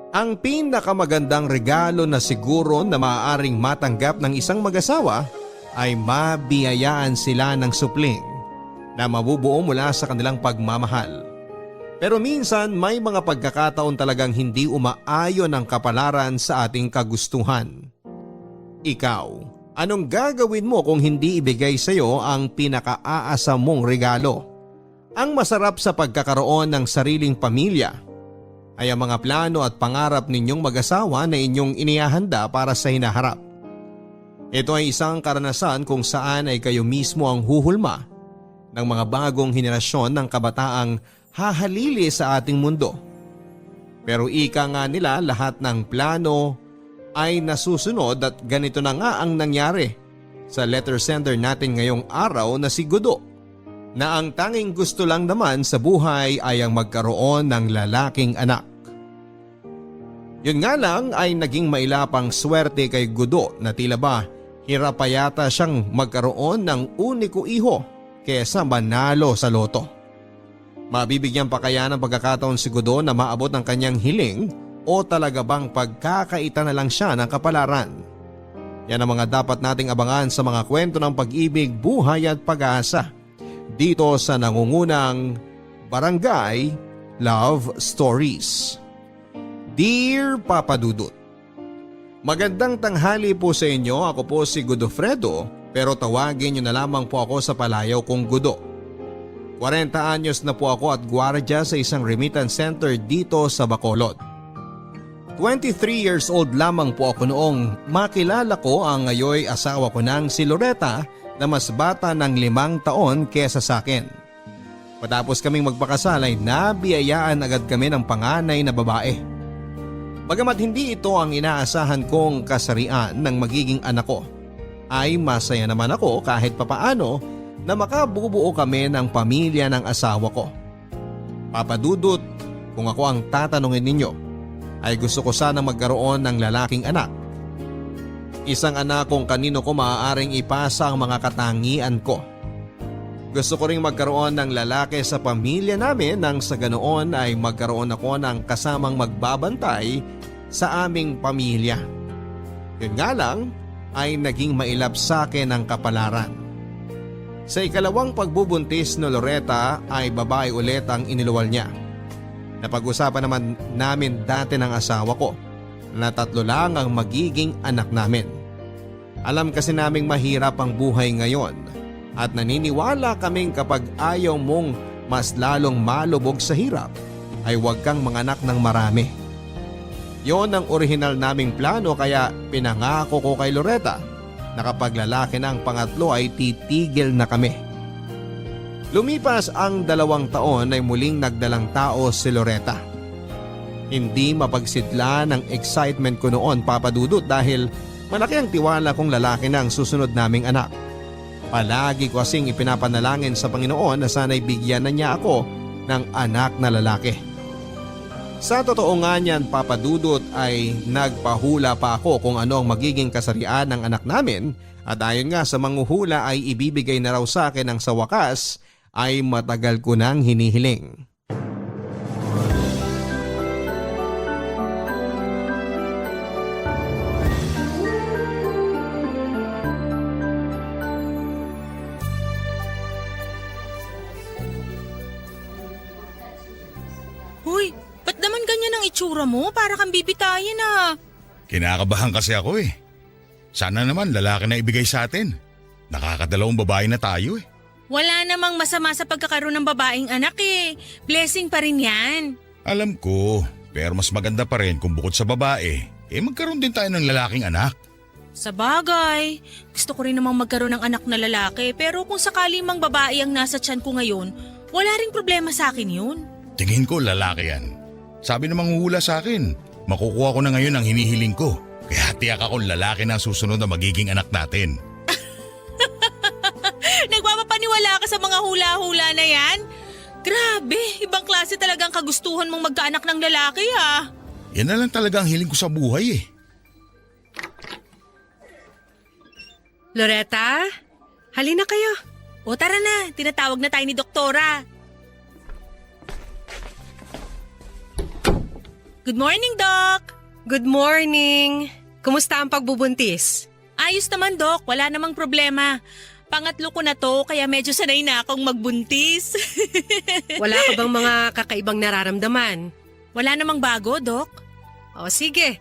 Ang pinakamagandang regalo na siguro na maaaring matanggap ng isang mag-asawa ay mabiyayaan sila ng supling na mabubuo mula sa kanilang pagmamahal. Pero minsan may mga pagkakataon talagang hindi umaayon ang kapalaran sa ating kagustuhan. Ikaw, anong gagawin mo kung hindi ibigay sa iyo ang pinakaaasa mong regalo? Ang masarap sa pagkakaroon ng sariling pamilya ay ang mga plano at pangarap ninyong mag-asawa na inyong inihahanda para sa hinaharap. Ito ay isang karanasan kung saan ay kayo mismo ang huhulma ng mga bagong henerasyon ng kabataang hahalili sa ating mundo. Pero ika nga nila, lahat ng plano ay nasusunod at ganito na nga ang nangyari sa letter sender natin ngayong araw na si Gudo, na ang tanging gusto lang naman sa buhay ay ang magkaroon ng lalaking anak. Yun nga lang ay naging mailapang swerte kay Gudo na tila ba hirap pa yata siyang magkaroon ng uniko iho kesa manalo sa loto. Mabibigyan pa kaya ng pagkakataon si Gudo na maabot ang kanyang hiling o talaga bang pagkakaita na lang siya ng kapalaran? Yan ang mga dapat nating abangan sa mga kwento ng pag-ibig, buhay at pag-asa dito sa nangungunang Barangay Love Stories. Dear Papa Dudut, magandang tanghali po sa inyo. Ako po si Godofredo, pero tawagin niyo na lamang po ako sa palayaw kong Gudo. 40 anyos na po ako at gwardiya sa isang remittance center dito sa Bacolod. 23 years old lamang po ako noong makilala ko ang ngayoy asawa ko nang si Loretta na mas bata ng 5 taon kesa sa akin. Matapos kaming magpakasal ay nabiyayaan agad kami ng panganay na babae. Bagamat hindi ito ang inaasahan kong kasarian ng magiging anak ko, ay masaya naman ako kahit papaano na makabubuo kami ng pamilya ng asawa ko. Papa Dudut, kung ako ang tatanungin ninyo, ay gusto ko sana magkaroon ng lalaking anak. Isang anak kung kanino ko maaaring ipasa ang mga katangian ko. Gusto ko ring magkaroon ng lalaki sa pamilya namin nang sa ganoon ay magkaroon ako ng kasamang magbabantay sa aming pamilya. Yun nga lang ay naging mailap sa akin ang kapalaran. Sa ikalawang pagbubuntis ni Loretta ay babae ulit ang iniluwal niya. Napag-usapan naman namin dati ng asawa ko na 3 lang ang magiging anak namin. Alam kasi naming mahirap ang buhay ngayon at naniniwala kaming kapag ayaw mong mas lalong malubog sa hirap ay huwag kang manganak ng marami. Yon ang orihinal naming plano kaya pinangako ko kay Loretta na kapag lalaki na ang pangatlo ay titigil na kami. Lumipas ang 2 taon ay muling nagdalang tao si Loretta. Hindi mapagsidla ng excitement ko noon, Papa Dudut, dahil malaki ang tiwala kong lalaki na ang susunod naming anak. Palagi ko kasing ipinapanalangin sa Panginoon na sana'y bigyan na niya ako ng anak na lalaki. Sa totoo nga niyan, Papa Dudut, ay nagpahula pa ako kung ano ang magiging kasarian ng anak namin at ayon nga sa manghuhula ay ibibigay na raw sa akin ang sa wakas ay matagal ko nang hinihiling. Hoy, ba't naman ganyan ang itsura mo? Para kang bibitayin ah. Kinakabahan kasi ako eh. Sana naman lalaki na ibigay sa atin. Nakakadalawang babae na tayo eh. Wala namang masama sa pagkakaroon ng babaeng anak eh. Blessing pa rin yan. Alam ko, pero mas maganda pa rin kung bukod sa babae, magkaroon din tayo ng lalaking anak. Sa bagay, gusto ko rin namang magkaroon ng anak na lalaki pero kung sakali mang babae ang nasa tiyan ko ngayon, wala ring problema sa akin yun. Tingin ko lalaki yan. Sabi ng manghuhula sa akin, makukuha ko na ngayon ang hinihiling ko. Kaya tiyak akong lalaki na ang susunod na magiging anak natin. Nagpapapaniwala ka sa mga hula-hula na yan? Grabe, ibang klase talagang kagustuhan mong magkaanak ng lalaki ah. Yan na lang talaga ang hiling ko sa buhay eh. Loretta, halina kayo. O tara na, tinatawag na tayo ni Doktora. Good morning, Doc! Good morning! Kumusta ang pagbubuntis? Ayos naman, Doc. Wala namang problema. Pangatlo ko na to, kaya medyo sanay na akong magbuntis. Wala ka bang mga kakaibang nararamdaman? Wala namang bago, Doc. O sige,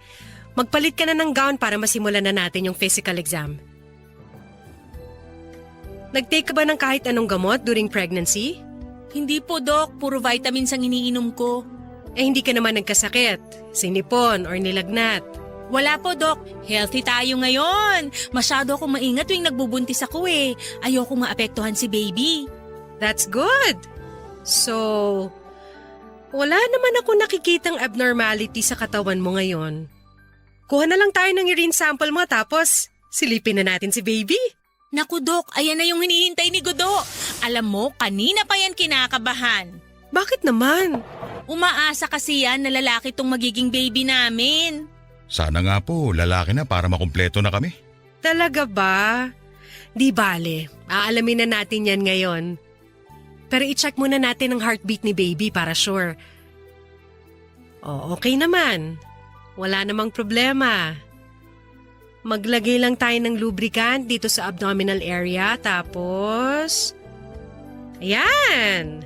magpalit ka na ng gown para masimulan na natin yung physical exam. Nag-take ka ba ng kahit anong gamot during pregnancy? Hindi po, Doc. Puro vitamins ang iniinom ko. Hindi ka naman nagkasakit, sinipon or nilagnat. Wala po, Doc. Healthy tayo ngayon. Masyado akong maingat tuwing nagbubuntis ako eh. Ayoko maapektuhan si baby. That's good! So, wala naman ako nakikitang abnormality sa katawan mo ngayon. Kuha na lang tayo ng urine sample mo tapos silipin na natin si baby. Naku, Doc. Ayan na yung hinihintay ni Godo. Alam mo, kanina pa yan kinakabahan. Bakit naman? Umaasa kasi yan na lalaki tong magiging baby namin. Sana nga po, lalaki na para makumpleto na kami. Talaga ba? Di bale, aalamin na natin yan ngayon. Pero i-check muna natin ang heartbeat ni baby para sure. Okay naman. Wala namang problema. Maglagay lang tayo ng lubricant dito sa abdominal area tapos... Ayan!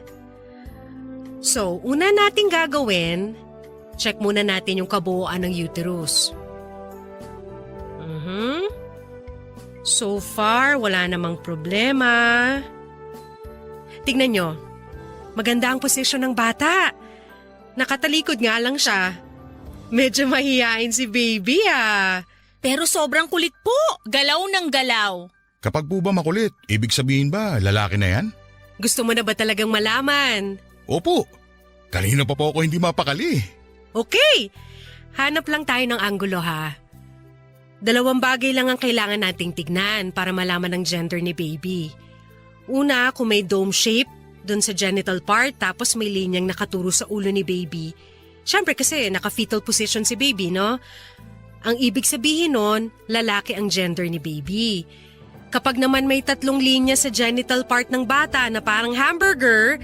So, una nating gagawin, check muna natin yung kabuuan ng uterus. So far, wala namang problema. Tignan nyo, maganda ang posisyon ng bata. Nakatalikod nga lang siya. Medyo mahihain si baby Pero sobrang kulit po. Galaw ng galaw. Kapag po ba makulit, ibig sabihin ba lalaki na yan? Gusto mo na ba talagang malaman? Opo, kanina pa po ako hindi mapakali. Okay, hanap lang tayo ng anggulo ha. 2 bagay lang ang kailangan nating tignan para malaman ang gender ni baby. Una, kung may dome shape dun sa genital part tapos may linyang nakaturo sa ulo ni baby. Siyempre kasi naka-fetal position si baby, no? Ang ibig sabihin nun, lalaki ang gender ni baby. Kapag naman may 3 linya sa genital part ng bata na parang hamburger,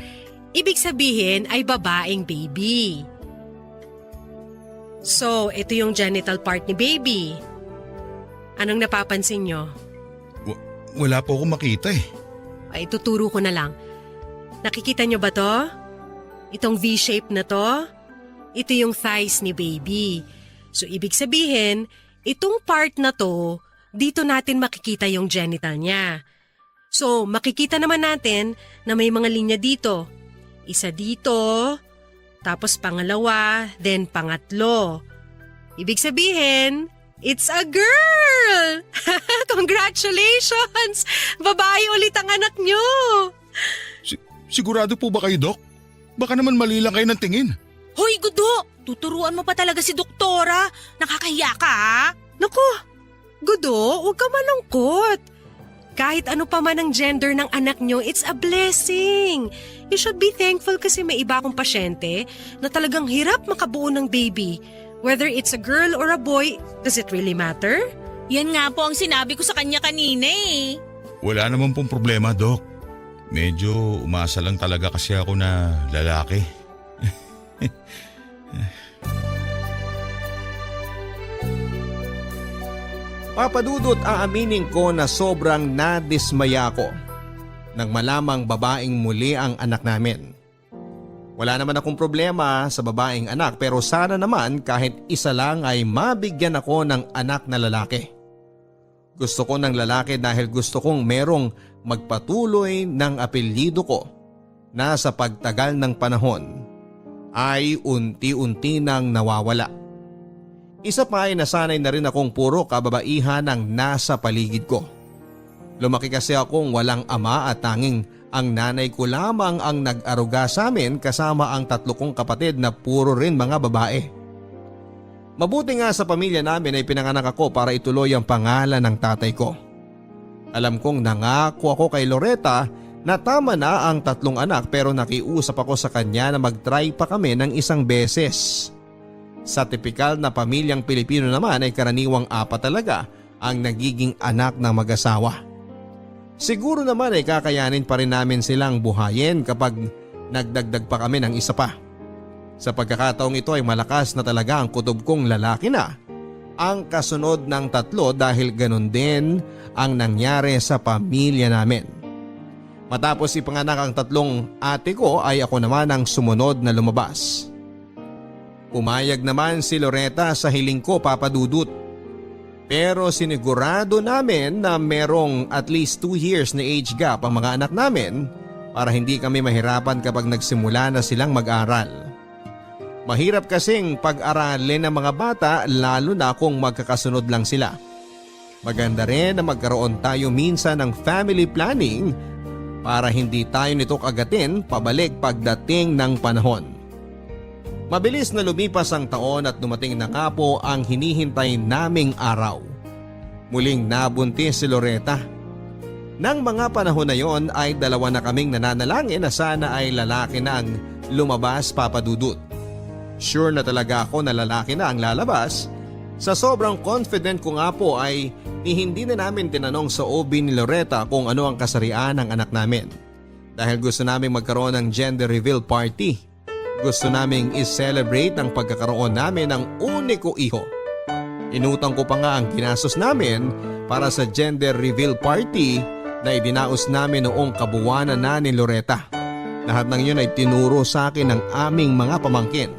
ibig sabihin ay babaeng baby. So, ito yung genital part ni baby. Anong napapansin nyo? Wala po akong makita eh. Ay, tuturo ko na lang. Nakikita nyo ba to? Itong V-shape na to? Ito yung thighs ni baby. So, ibig sabihin, itong part na to, dito natin makikita yung genital niya. So, makikita naman natin na may mga linya dito. Isa dito, tapos pangalawa, then pangatlo. Ibig sabihin, it's a girl! Congratulations! Babae ulit ang anak nyo! Sigurado po ba kayo, Doc? Baka naman mali lang kayo ng tingin. Hoy, Gudo! Tuturuan mo pa talaga si Doktora. Nakakahiya ka, ha? Naku, Gudo, huwag ka malungkot. Kahit ano pa man ang gender ng anak nyo, it's a blessing. You should be thankful kasi may iba akong pasyente na talagang hirap makabuo ng baby. Whether it's a girl or a boy, does it really matter? Yan nga po ang sinabi ko sa kanya kanina eh. Wala naman pong problema, Doc. Medyo umasa lang talaga kasi ako na lalaki. Papadudot, aaminin ko na sobrang nadismaya ko nang malamang babaeng muli ang anak namin. Wala naman akong problema sa babaeng anak pero sana naman kahit isa lang ay mabigyan ako ng anak na lalaki. Gusto ko ng lalaki dahil gusto kong merong magpatuloy ng apelyido ko na sa pagtagal ng panahon ay unti-unti nang nawawala. Isa pa ay nasanay na rin akong puro kababaihan ang nasa paligid ko. Lumaki kasi akong walang ama at tanging ang nanay ko lamang ang nag-aruga sa amin kasama ang 3 kong kapatid na puro rin mga babae. Mabuti nga sa pamilya namin ay pinanganak ako para ituloy ang pangalan ng tatay ko. Alam kong nangako ako kay Loretta na tama na ang 3 anak pero nakiusap ako sa kanya na mag-try pa kami ng 1 beses. Sa tipikal na pamilyang Pilipino naman ay karaniwang 4 talaga ang nagiging anak ng mag-asawa. Siguro naman ay kakayanin pa rin namin silang buhayin kapag nagdagdag pa kami ng 1 pa. Sa pagkakataong ito ay malakas na talaga ang kutob kong lalaki na ang kasunod ng 3 dahil ganun din ang nangyari sa pamilya namin. Matapos ipanganak ang 3 ate ko ay ako naman ang sumunod na lumabas. Pumayag naman si Loretta sa hiling ko, Papa Dudut. Pero sinigurado namin na merong at least 2 years na age gap ang mga anak namin para hindi kami mahirapan kapag nagsimula na silang mag-aral. Mahirap kasing pag-aralin ng mga bata lalo na kung magkakasunod lang sila. Maganda rin na magkaroon tayo minsan ng family planning para hindi tayo nito kagatin pabalik pagdating ng panahon. Mabilis na lumipas ang taon at dumating na nga po ang hinihintay naming araw. Muling nabuntis si Loretta. Nang mga panahon na yon ay 2 na kaming nananalangin na sana ay lalaki na ang lumabas, Papa Dudut. Sure na talaga ako na lalaki na ang lalabas. Sa sobrang confident ko nga po ay hindi na namin tinanong sa OB ni Loretta kung ano ang kasarian ng anak namin. Dahil gusto naming magkaroon ng gender reveal party. Gusto naming i-celebrate ang pagkakaroon namin ng uniko iho. Inutang ko pa nga ang ginastos namin para sa gender reveal party na idinaos namin noong kabuwanan na ni Loretta. Lahat ng yun ay tinuro sa akin ng aming mga pamangkin.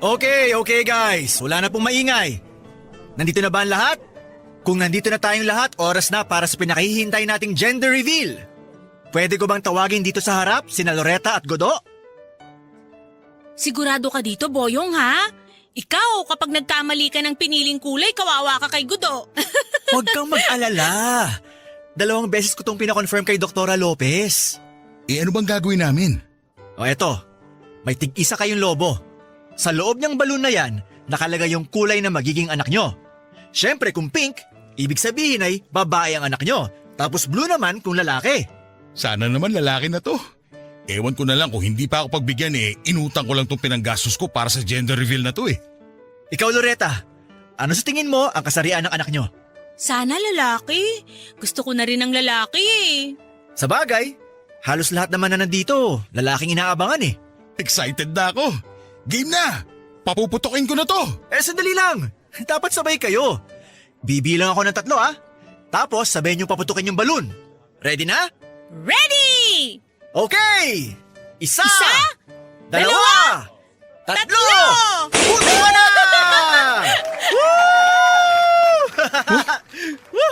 Okay guys, wala na pong maingay. Nandito na ba ang lahat? Kung nandito na tayong lahat, oras na para sa pinakihintay nating gender reveal. Pwede ko bang tawagin dito sa harap sina Loretta at Godo? Sigurado ka dito, Boyong, ha? Ikaw, kapag nagkamali ka ng piniling kulay, kawawa ka kay Gudo. Huwag kang mag-alala. 2 beses ko tong pinakonfirm kay Doktora Lopez. Ano bang gagawin namin? O eto, may tig-isa kayong lobo. Sa loob niyang balon na yan, nakalagay yung kulay na magiging anak nyo. Siyempre kung pink, ibig sabihin ay babae ang anak nyo. Tapos blue naman kung lalaki. Sana naman lalaki na to. Ewan ko na lang kung hindi pa ako pagbigyan inutang ko lang tong pinanggastos ko para sa gender reveal na to Ikaw Loretta, ano sa tingin mo ang kasarian ng anak nyo? Sana lalaki. Gusto ko na rin ng lalaki Sa bagay, halos lahat naman na nandito, lalaking inaabangan Excited na ako. Game na! Papuputokin ko na to! Sandali lang. Dapat sabay kayo. Bibilang ako ng 3 Tapos sabay nyo paputukin yung balon. Ready na? Ready! Okay! Isa! 2! 3! Tatlo! Puto ka na!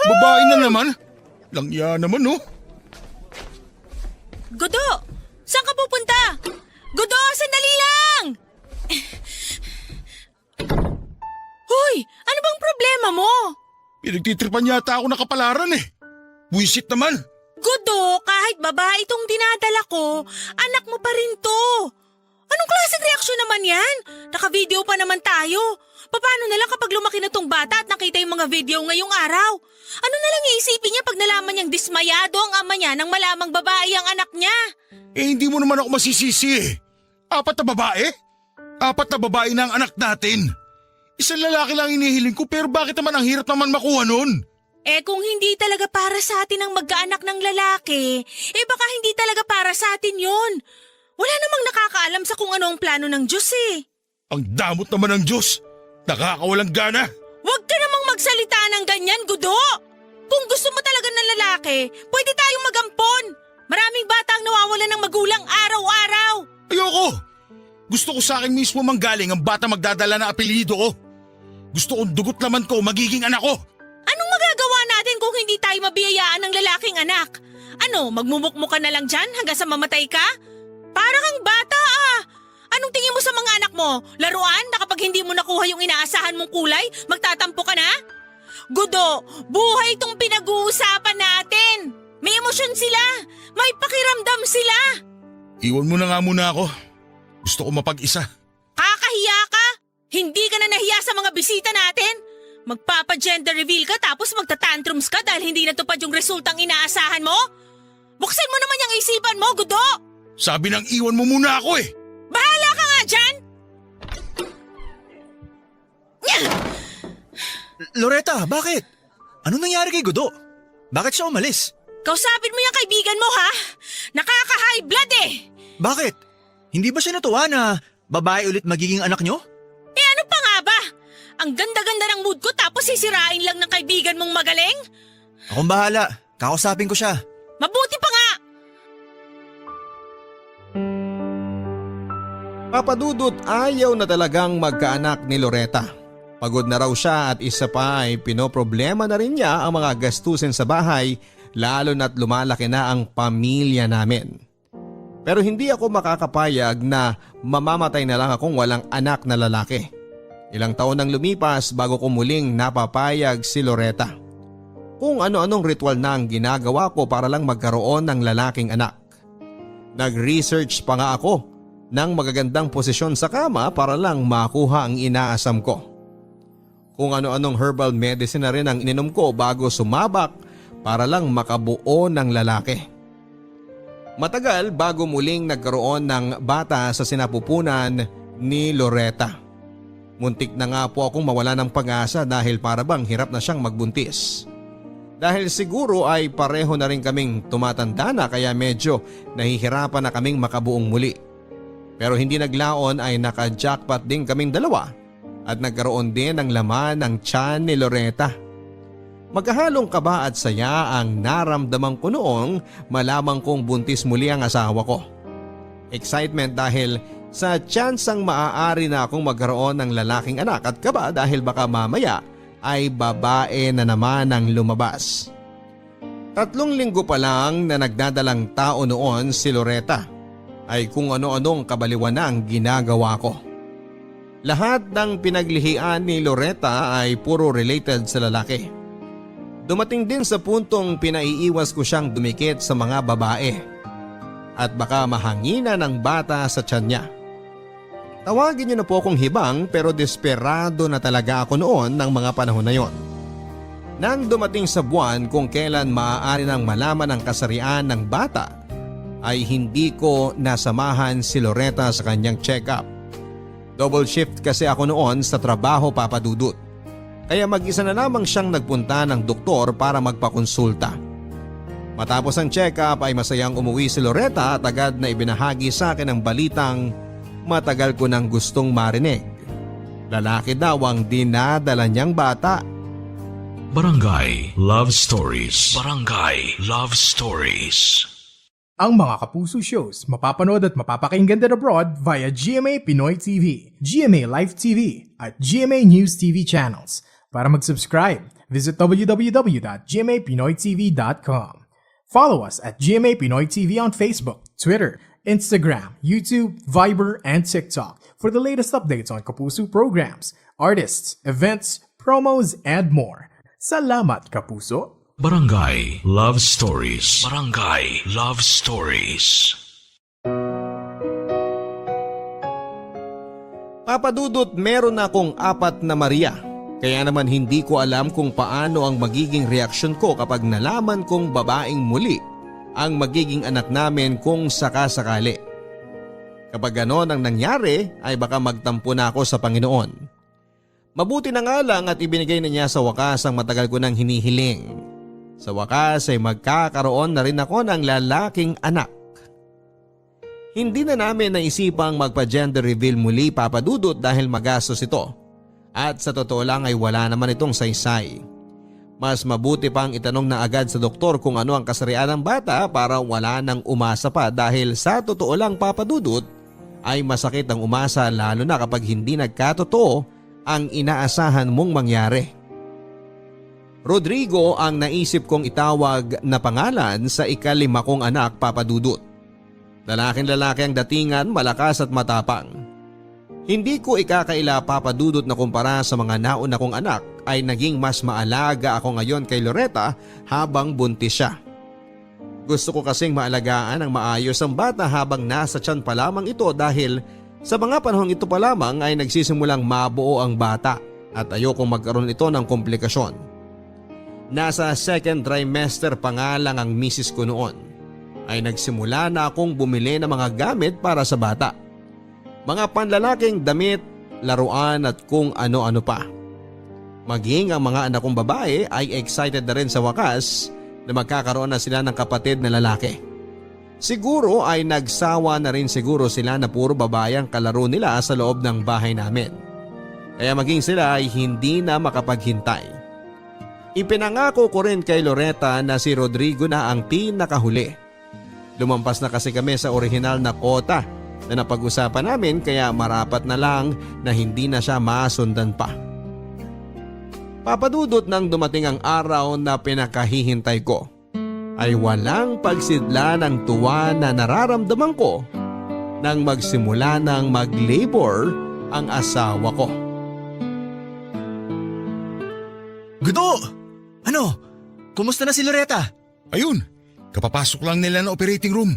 Babae na naman? Langya naman Godo! Saan ka pupunta? Godo, sandali lang! Hoy! Ano bang problema mo? Pinagtitripan yata ako ng kapalaran Buisit naman! Godo, kahit babae itong dinadala ko, anak mo pa rin to. Anong klaseng reaksyon naman yan? Naka-video pa naman tayo. Paano na lang kapag lumaki na tong bata at nakita yung mga video ngayong araw? Ano na lang iisipin niya pag nalaman niyang dismayado ang ama niya nang malamang babae ang anak niya? Hindi mo naman ako masisisi 4 na babae? 4 na babae na ang anak natin. Isang lalaki lang inihiling ko pero bakit naman ang hirap naman makuha nun? Kung hindi talaga para sa atin ang magkaanak ng lalaki, baka hindi talaga para sa atin yon. Wala namang nakakaalam sa kung ano ang plano ng Diyos Ang damot naman ng Diyos. Nakakawalang gana. Huwag ka namang magsalita ng ganyan, Gudo! Kung gusto mo talaga ng lalaki, pwede tayong magampon. Maraming bata ang nawawalan ng magulang araw-araw. Ayoko! Gusto ko sa akin mismo manggaling ang bata magdadala na apelyido ko. Gusto kong dugot laman ko magiging anak ko. Anong magagawa natin kung hindi tayo mabiyayaan ng lalaking anak? Ano, magmumukmo ka na lang dyan hanggang sa mamatay ka? Para kang bata Anong tingin mo sa mga anak mo? Laruan na kapag hindi mo nakuha yung inaasahan mong kulay, magtatampo ka na? Gudo, buhay itong pinag-uusapan natin. May emosyon sila. May pakiramdam sila. Iwan mo na nga muna ako. Gusto ko mapag-isa. Kakahiya ka? Hindi ka na nahiya sa mga bisita natin? Magpapa-gender reveal ka tapos magtatantrums ka dahil hindi natupad yung resultang inaasahan mo? Buksan mo naman yung isipan mo, Gudo! Sabi nang iwan mo muna ako Bahala ka nga dyan! Loretta, bakit? Ano nangyari kay Godo? Bakit siya umalis? Kausapin mo yung kaibigan mo ha? Nakaka-high blood eh! Bakit? Hindi ba siya natuwa na babae ulit magiging anak nyo? Eh ano pa nga ba? Ang ganda-ganda ng mood ko tapos sisirain lang ng kaibigan mong magaling? Akong bahala. Kakausapin ko siya. Mabuti pa nga! Papadudot ayaw na talagang magkaanak ni Loretta. Pagod na raw siya at isa pa ay pinoproblema na rin niya ang mga gastusin sa bahay lalo na't lumalaki na ang pamilya namin. Pero hindi ako makakapayag na mamamatay na lang akong walang anak na lalaki. Ilang taon nang lumipas bago ko muling napapayag si Loretta. Kung ano-anong ritual na ang ginagawa ko para lang magkaroon ng lalaking anak. Nag-research pa nga ako ng magagandang posisyon sa kama para lang makuha ang inaasam ko. Kung ano-anong herbal medicine na rin ang ininom ko bago sumabak para lang makabuo ng lalaki. Matagal bago muling nagkaroon ng bata sa sinapupunan ni Loretta. Muntik na nga po akong mawala ng pag-asa dahil para bang hirap na siyang magbuntis. Dahil siguro ay pareho na rin kaming tumatanda na kaya medyo nahihirapan na kaming makabuong muli. Pero hindi naglaon ay naka-jackpot din kaming dalawa at nagkaroon din ng laman ng tiyan ni Loretta. Magkahalong kaba at saya ang naramdaman ko noong malamang kong buntis muli ang asawa ko. Excitement dahil sa tsansang maaari na akong magkaroon ng lalaking anak at kaba dahil baka mamaya ay babae na naman ang lumabas. 3 linggo pa lang na nagdadalang tao noon si Loretta ay kung ano-anong kabaliwan na ang ginagawa ko. Lahat ng pinaglihian ni Loretta ay puro related sa lalaki. Dumating din sa puntong pinaiiwas ko siyang dumikit sa mga babae at baka mahangina ng bata sa tiyan niya. Tawagin niyo na po akong hibang pero desperado na talaga ako noon ng mga panahon na yon. Nang dumating sa buwan kung kailan maaari nang malaman ang kasarian ng bata, ay hindi ko nasamahan si Loretta sa kanyang check-up. Double shift kasi ako noon sa trabaho, Papa Dudut. Kaya mag-isa na lamang siyang nagpunta ng doktor para magpakonsulta. Matapos ang check-up ay masayang umuwi si Loretta at agad na ibinahagi sa akin ang balitang matagal ko nang gustong marinig. Lalaki daw ang dinadala niyang bata. Barangay Love Stories. Barangay Love Stories. Ang mga Kapuso shows mapapanood at mapapakinggan din abroad via GMA Pinoy TV, GMA Live TV at GMA News TV channels. Para mag-subscribe, visit www.gmapinoytv.com. Follow us at GMA Pinoy TV on Facebook, Twitter, Instagram, YouTube, Viber, and TikTok for the latest updates on Kapuso programs, artists, events, promos, and more. Salamat, Kapuso! Barangay Love Stories. Barangay Love Stories. Papadudot, meron na akong 4 na Maria. Kaya naman hindi ko alam kung paano ang magiging reaksyon ko kapag nalaman kong babaeng muli ang magiging anak namin kung sakasakali. Kapag ganon ang nangyari ay baka magtampo na ako sa Panginoon. Mabuti na nga lang at ibinigay na niya sa wakas ang matagal ko nang hinihiling. Sa wakas ay magkakaroon na rin ako ng lalaking anak. Hindi na namin naisipang magpa-gender reveal muli, Papa Dudut, dahil magastos ito. At sa totoo lang ay wala naman itong saysay. Mas mabuti pang itanong na agad sa doktor kung ano ang kasarian ng bata para wala nang umasa pa dahil sa totoo lang, Papa Dudut, ay masakit ang umasa lalo na kapag hindi nagkatotoo ang inaasahan mong mangyari. Rodrigo ang naisip kong itawag na pangalan sa ika-5 kong anak, Papa Dudut. Lalaking-lalaki ang datingan, malakas at matapang. Hindi ko ikakaila, Papa Dudut, na kumpara sa mga nauna kong anak ay naging mas maalaga ako ngayon kay Loretta habang buntis siya. Gusto ko kasing maalagaan ang maayos ang bata habang nasa tiyan pa lamang ito dahil sa mga panahong ito pa lamang ay nagsisimulang mabuo ang bata at ayokong magkaroon ito ng komplikasyon. Nasa 2nd trimester pa nga lang ang misis ko noon ay nagsimula na akong bumili ng mga gamit para sa bata. Mga panlalaking damit, laruan at kung ano-ano pa. Maging ang mga anak kong babae ay excited na rin sa wakas na magkakaroon na sila ng kapatid na lalaki. Siguro ay nagsawa na rin siguro sila na puro babae ang kalaro nila sa loob ng bahay namin. Kaya maging sila ay hindi na makapaghintay. Ipinangako ko rin kay Loretta na si Rodrigo na ang pinakahuli. Lumampas na kasi kami sa orihinal na kota na napag-usapan namin kaya marapat na lang na hindi na siya masundan pa. Papadudot nang dumating ang araw na pinakahihintay ko ay walang pagsidla ng tuwa na nararamdaman ko nang magsimula ng mag-labor ang asawa ko. Gudo! Ano? Kumusta na si Loretta? Ayun, kapapasok lang nila ng operating room.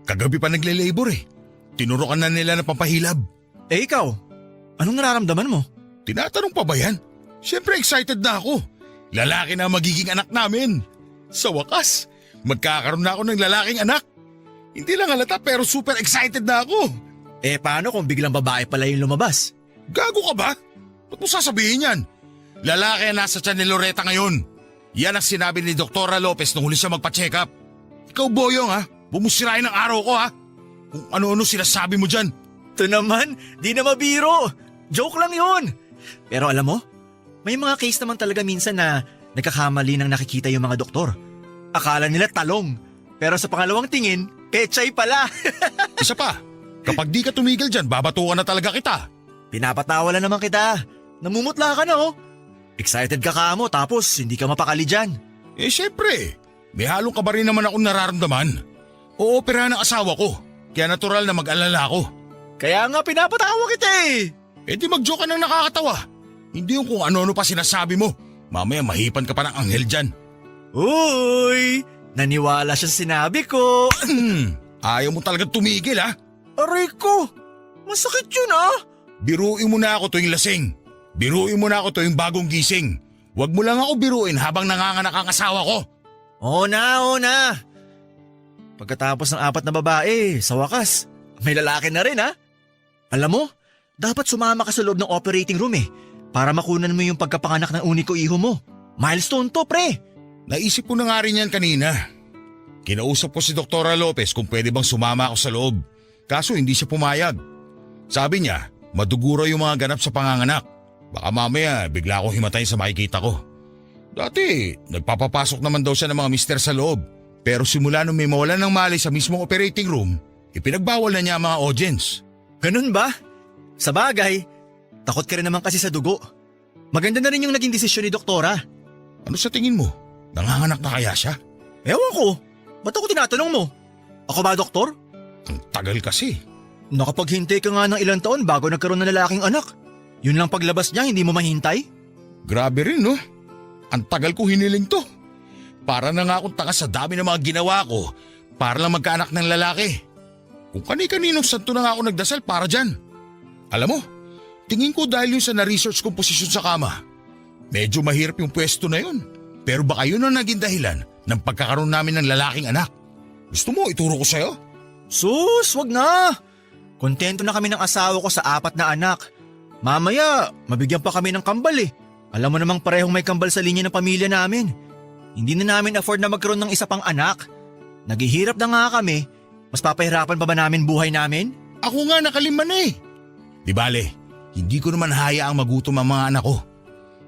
Kagabi pa nagle-labor eh. Tinurukan na nila ng pampahilab. Eh ikaw, anong nararamdaman mo? Tinatanong pa ba yan? Siyempre excited na ako. Lalaki na ang magiging anak namin. Sa wakas, magkakaroon na ako ng lalaking anak. Hindi lang halata pero super excited na ako. Eh paano kung biglang babae pala yung lumabas? Gago ka ba? Ba't mo sasabihin yan? Lalaki ang nasa tiyan ni Loretta ngayon. Yan ang sinabi ni Dr. Lopez nung huli siya magpa-check up. Ikaw Boyong ha, bumusirain ang araw ko ha. Kung ano-ano sinasabi mo dyan. Ito naman, di na mabiro. Joke lang yun. Pero alam mo, may mga case naman talaga minsan na nagkakamali nang nakikita yung mga doktor. Akala nila talong, pero sa pangalawang tingin, pechay pala. Isa pa, kapag di ka tumigil dyan, babatukan na talaga kita. Pinapatawa lang naman kita. Namumutla ka na oh. Excited ka mo tapos hindi ka mapakali dyan. Eh syempre, may halong ka ba rin naman akong nararamdaman? Ooperahan ng asawa ko, kaya natural na mag-alala ako. Kaya nga pinapatawa kita eh. Eh di mag-joke ka ng nakakatawa. Hindi yung kung ano-ano pa sinasabi mo. Mamaya mahipan ka pa ng anghel dyan. Uy, naniwala siya sa sinabi ko. Ayaw mo talagang tumigil ha? Aray ko, masakit yun ah. Biruin mo na ako tuwing lasing. Biruin mo na ako tuwing bagong gising. Huwag mo lang ako biruin habang nanganganak ang asawa ko. Oo na. Pagkatapos ng 4 na babae, sa wakas, may lalaki na rin ha. Alam mo, dapat sumama ka sa loob ng operating room eh. Para makunan mo yung pagkapanganak ng uniko iho mo. Milestone to pre. Naisip ko na nga rin yan kanina. Kinausap ko si Dr. Lopez kung pwede bang sumama ako sa loob. Kaso hindi siya pumayag. Sabi niya, maduguro yung mga ganap sa panganganak. Baka mamaya bigla akong himatayin sa makikita ko. Dati, nagpapapasok naman daw siya ng mga mister sa loob. Pero simula nung may mawalan ng malay sa mismong operating room, ipinagbawal na niya ang mga audience. Ganun ba? Sa bagay, takot ka rin naman kasi sa dugo. Maganda na rin yung naging desisyon ni doktora. Ano sa tingin mo? Nanganganak na kaya siya? Ewan ko, ba't ako tinatanong mo? Ako ba doktor? Ang tagal kasi. Nakapaghintay ka nga ng ilang taon bago nagkaroon ng lalaking anak. Yun lang paglabas niya, hindi mo mahintay? Grabe rin no? Ang tagal ko hiniling to. Para na nga akong tanga sa dami ng mga ginawa ko para lang magkaanak ng lalaki. Kung kani-kaninong santo na nga ako nagdasal para dyan. Alam mo, tingin ko dahil yun sa na-research kong posisyon sa kama. Medyo mahirap yung pwesto na yun. Pero baka yun ang naging dahilan ng pagkakaroon namin ng lalaking anak. Gusto mo ituro ko sa'yo? Sus, wag na. Kontento na kami ng asawa ko sa 4 na anak. Mamaya, mabigyan pa kami ng kambal eh. Alam mo namang parehong may kambal sa linya ng pamilya namin. Hindi na namin afford na magkaroon ng isa pang anak. Naghihirap na nga kami. Mas papahirapan pa ba namin buhay namin? Ako nga nakalima na eh. Di bale, hindi ko naman hayaang magutom ang mga anak ko.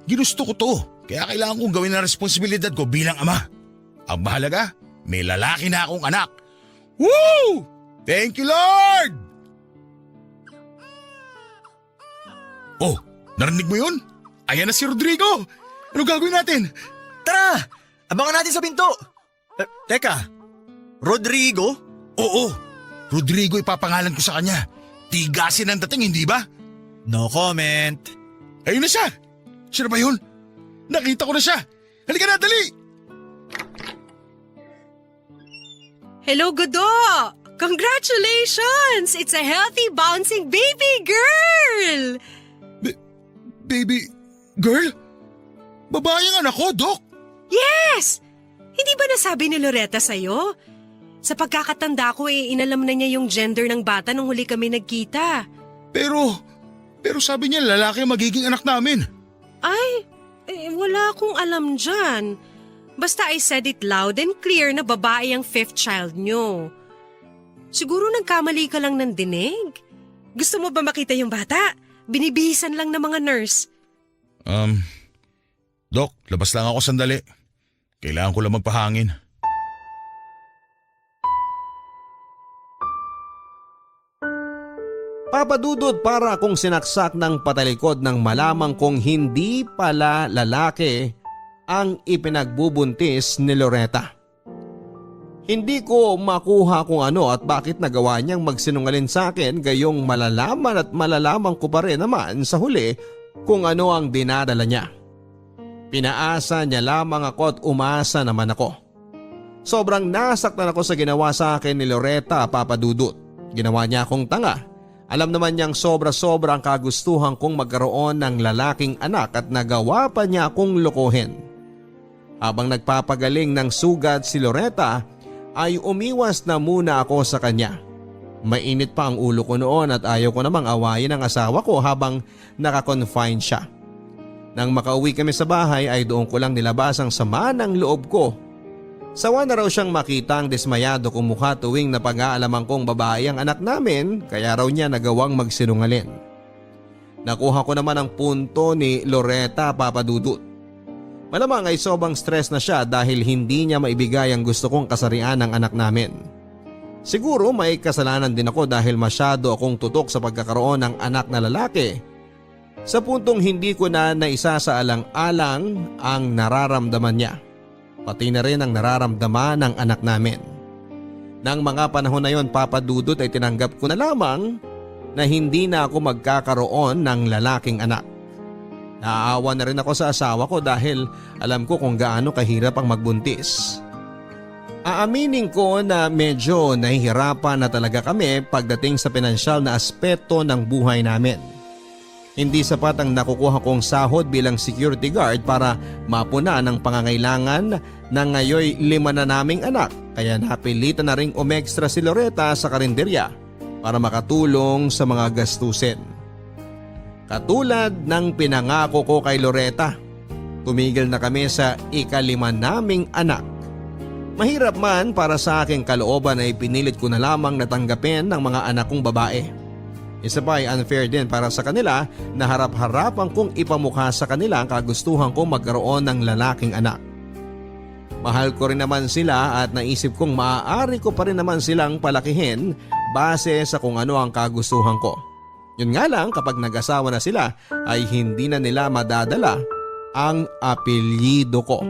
Ginusto ko to, kaya kailangan kong gawin ang responsibilidad ko bilang ama. Ang mahalaga, may lalaki na akong anak. Woo! Thank you, Lord! Oh, narinig mo yun? Ayan na si Rodrigo! Ano gagawin natin? Tara! Abangan natin sa pinto! Teka, Rodrigo? Oo, Rodrigo ipapangalan ko sa kanya. Tigasin ang dating, hindi ba? No comment. Ayun na siya! Siya na ba yun? Nakita ko na siya! Halika na, dali! Hello, Godo! Congratulations! It's a healthy, bouncing baby girl! Baby, girl? Babae ang anak ko, Doc! Yes! Hindi ba nasabi ni Loretta sa'yo? Sa pagkakatanda ko inalam na niya yung gender ng bata nung huli kami nagkita. Pero sabi niya lalaki ang magiging anak namin. Ay, wala akong alam dyan. Basta I said it loud and clear na babae ang 5th child nyo. Siguro nagkamali ka lang ng dinig. Gusto mo ba makita yung bata? Binibihisan lang ng mga nurse. Dok, labas lang ako sandali. Kailangan ko lang magpahangin. Papadudod para akong sinaksak ng patalikod nang malamang kong hindi pala lalaki ang ipinagbubuntis ni Loretta. Hindi ko makuha kung ano at bakit nagawa niyang magsinungaling sa akin, gayong malalaman at malalaman ko pa rin naman sa huli kung ano ang dinadala niya. Pinaasa niya lamang ako at umasa naman ako. Sobrang nasaktan ako sa ginawa sa akin ni Loretta, Papadudot. Ginawa niya akong tanga. Alam naman niyang sobra-sobra ang kagustuhan kong magkaroon ng lalaking anak at nagawa pa niya akong lokohin. Habang nagpapagaling ng sugat si Loretta ay umiwas na muna ako sa kanya. Mainit pa ang ulo ko noon at ayaw ko namang awayin ang asawa ko habang nakakonfine siya. Nang makauwi kami sa bahay ay doon ko lang nilabas ang sama ng loob ko. Sawa na raw siyang makita ang dismayado kong mukha tuwing napag-aalaman kong babae ang anak namin, kaya raw niya nagawang magsinungaling. Nakuha ko naman ang punto ni Loretta, Papadudut. Malamang ay sobrang stress na siya dahil hindi niya maibigay ang gusto kong kasarian ng anak namin. Siguro may kasalanan din ako dahil masyado akong tutok sa pagkakaroon ng anak na lalaki, sa puntong hindi ko na naisasaalang-alang ang nararamdaman niya. Pati na rin ang nararamdaman ng anak namin. Nang mga panahon na yon, Papadudot, ay tinanggap ko na lamang na hindi na ako magkakaroon ng lalaking anak. Naaawa na rin ako sa asawa ko dahil alam ko kung gaano kahirap ang magbuntis. Aaminin ko na medyo nahihirapan na talaga kami pagdating sa pinansyal na aspeto ng buhay namin. Hindi sapat ang nakukuha kong sahod bilang security guard para mapuna ng pangangailangan ng ngayoy 5 na naming anak, kaya napilitan na ring umextra si Loretta sa karinderya para makatulong sa mga gastusin. Katulad ng pinangako ko kay Loretta, tumigil na kami sa ika-5 naming anak. Mahirap man para sa aking kalooban ay pinilit ko na lamang natanggapin ng mga anak kong babae. Isa pa ay unfair din para sa kanila na harap-harapan kong ipamukha sa kanila ang kagustuhan kong magkaroon ng lalaking anak. Mahal ko rin naman sila at naisip kong maaari ko pa rin naman silang palakihin base sa kung ano ang kagustuhan ko. Yun nga lang, kapag nag-asawa na sila ay hindi na nila madadala ang apelyido ko.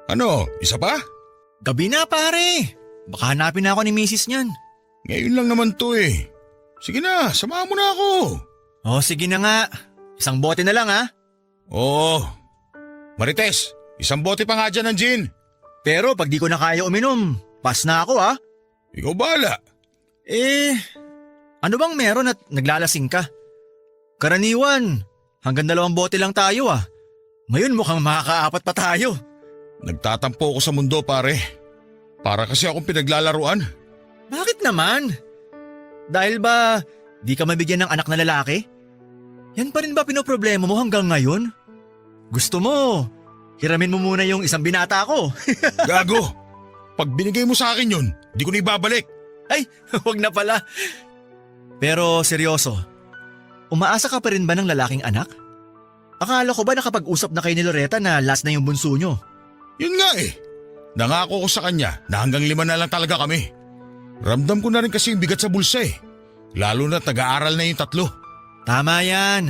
Ano, isa pa? Gabi na pare. Baka hanapin na ako ni misis niyan. Ngayon lang naman to eh. Sige na, samahan mo na ako. Oh, sige na nga. Isang bote na lang ha. Oo. Marites, isang bote pa nga dyan ng gin. Pero pag di ko na kaya uminom, pass na ako ha. Ikaw bahala. Ano bang meron at naglalasing ka? Karaniwan, hanggang 2 bote lang tayo ah. Ngayon mukhang makakaapat pa tayo. Nagtatampo ako sa mundo pare. Para kasi akong pinaglalaruan. Bakit naman? Dahil ba di ka mabigyan ng anak na lalaki? Yan pa rin ba pinoproblema mo hanggang ngayon? Gusto mo, hiramin mo muna yung isang binata ko. Gago! Pag binigay mo sa akin yun, di ko na ibabalik. Ay, wag na pala. Pero seryoso, umaasa ka pa rin ba ng lalaking anak? Akala ko ba nakapag-usap na kayo ni Loretta na last na yung bunso nyo? Yun nga eh. Nangako ko sa kanya na hanggang 5 na lang talaga kami. Ramdam ko na rin kasi yung bigat sa bulsa eh. Lalo na nag-aaral na yung 3. Tama yan.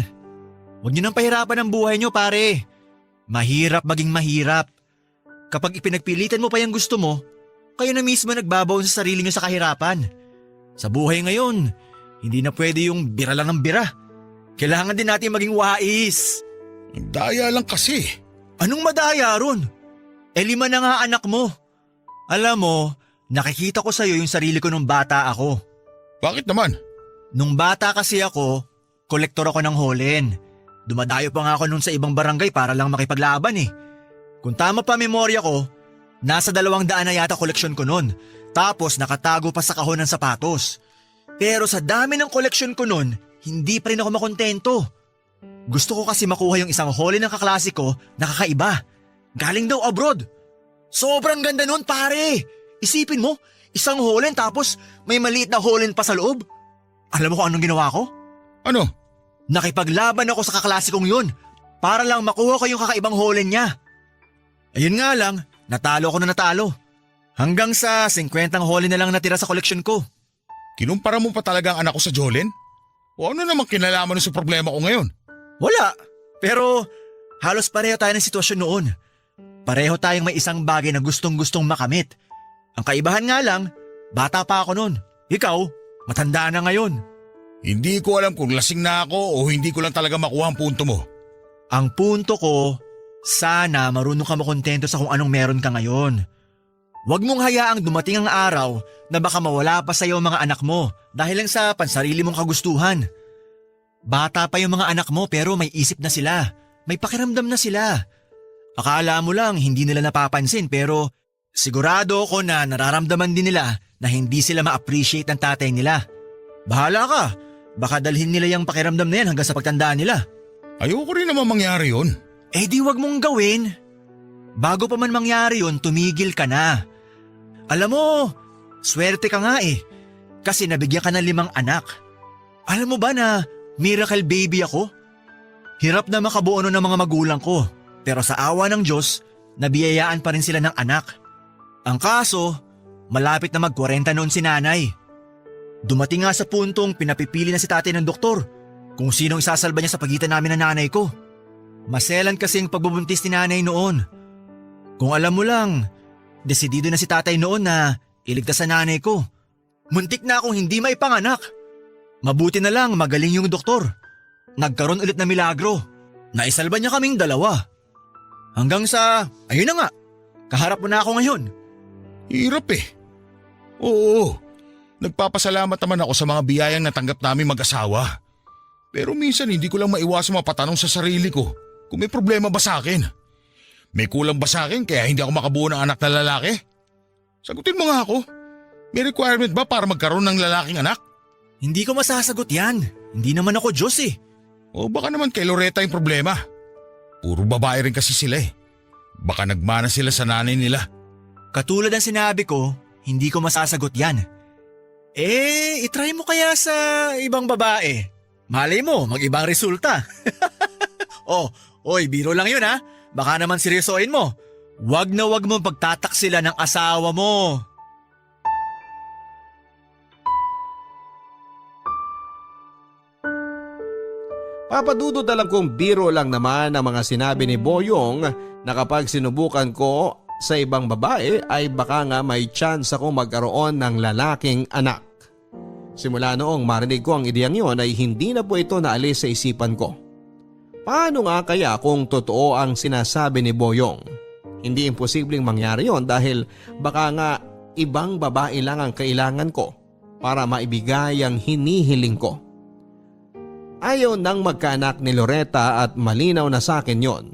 Huwag niyo nang pahirapan ang buhay niyo pare. Mahirap maging mahirap. Kapag ipinagpilitan mo pa yung gusto mo, kayo na mismo nagbabaon sa sarili niyo sa kahirapan. Sa buhay ngayon, hindi na pwede yung bira lang ng bira. Kailangan din natin maging wais. Ang daya lang kasi. Anong madaya ron? 5 na nga anak mo. Alam mo, nakikita ko sa'yo yung sarili ko nung bata ako. Bakit naman? Nung bata kasi ako, kolektor ako ng holen. Dumadayo pa nga ako nun sa ibang barangay para lang makipaglaban eh. Kung tama pa memorya ko, nasa 200 na yata koleksyon ko nun. Tapos nakatago pa sa kahon ng sapatos. Pero sa dami ng koleksyon ko nun, hindi pa rin ako makontento. Gusto ko kasi makuha yung isang Holland ng kaklase ko na kakaiba. Galing daw abroad. Sobrang ganda nun pare. Isipin mo, isang Holland tapos may maliit na Holland pa sa loob. Alam mo kung anong ginawa ko? Ano? Nakipaglaban ako sa kaklase kong yun para lang makuha ko yung kakaibang Holland niya. Ayun nga lang, natalo ako na natalo. Hanggang sa 50 Holland na lang natira sa koleksyon ko. Kinumpara mo pa talaga ang anak ko sa Jolene? O ano namang kinalaman sa problema ko ngayon? Wala, pero halos pareho tayo ng sitwasyon noon. Pareho tayong may isang bagay na gustong-gustong makamit. Ang kaibahan nga lang, bata pa ako noon. Ikaw, matanda na ngayon. Hindi ko alam kung lasing na ako o hindi ko lang talaga makuha ang punto mo. Ang punto ko, sana marunong ka makontento sa kung anong meron ka ngayon. Huwag mong hayaang dumating ang araw na baka mawala pa sa iyo ang mga anak mo dahil lang sa pansarili mong kagustuhan. Bata pa yung mga anak mo pero may isip na sila. May pakiramdam na sila. Akala mo lang hindi nila napapansin pero sigurado ako na nararamdaman din nila na hindi sila ma-appreciate ng tatay nila. Bahala ka. Baka dalhin nila yung pakiramdam na yan hanggang sa pagtandaan nila. Ayoko rin naman mangyari yun. Eh di wag mong gawin. Bago pa man mangyari yun, tumigil ka na. Alam mo, swerte ka nga eh. Kasi nabigyan ka ng 5 anak. Alam mo ba na miracle baby ako? Hirap na makabuo nun ng mga magulang ko. Pero sa awa ng Diyos, nabiyayaan pa rin sila ng anak. Ang kaso, malapit na mag-40 noon si nanay. Dumating nga sa puntong pinapipili na si tatay ng doktor kung sinong isasalba niya sa pagitan namin ng nanay ko. Maselan kasi ang pagbubuntis ni nanay noon. Kung alam mo lang, desidido na si tatay noon na iligtas sa nanay ko. Muntik na akong hindi maipanganak. Mabuti na lang magaling yung doktor. Nagkaroon ulit na milagro. Naisalba niya kaming 2. Hanggang sa, ayun na nga, kaharap mo na ako ngayon. Hirap eh. Oo, nagpapasalamat naman ako sa mga biyayang natanggap namin mag-asawa. Pero minsan hindi ko lang maiwasan mapatanong sa sarili ko kung may problema ba sa akin. May kulang ba sa akin kaya hindi ako makabuo ng anak na lalaki? Sagutin mo nga ako. May requirement ba para magkaroon ng lalaking anak? Hindi ko masasagot yan. Hindi naman ako Diyos eh. O baka naman kay Loretta yung problema. Puro babae rin kasi sila eh. Baka nagmana sila sa nanay nila. Katulad ng sinabi ko, hindi ko masasagot yan. Eh, itry mo kaya sa ibang babae. Malay mo, mag-ibang resulta. Oy, biro lang yun ha. Baka naman seryosoin mo. Wag na wag mo pagtataksila ng asawa mo. Papadudod alam kong biro lang naman ang mga sinabi ni Boyong na kapag sinubukan ko sa ibang babae ay baka nga may chance akong magkaroon ng lalaking anak. Simula noong marinig ko ang ideyang yon ay hindi na po ito naalis sa isipan ko. Paano nga kaya kung totoo ang sinasabi ni Boyong? Hindi imposibleng mangyari yon dahil baka nga ibang babae lang ang kailangan ko para maibigay ang hinihiling ko. Ayaw nang magkaanak ni Loretta at malinaw na sa akin yon.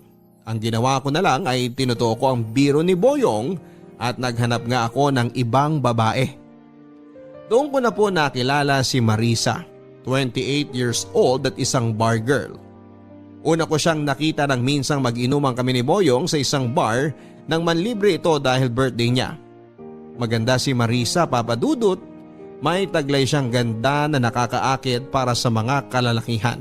Ang ginawa ko na lang ay tinutuo ko ang biro ni Boyong at naghanap nga ako ng ibang babae. Doon ko na po nakilala si Marisa, 28 years old at isang bar girl. Una ko siyang nakita nang minsang mag-inuman kami ni Boyong sa isang bar nang manlibre ito dahil birthday niya. Maganda si Marisa, papadudot. May taglay siyang ganda na nakakaakit para sa mga kalalakihan.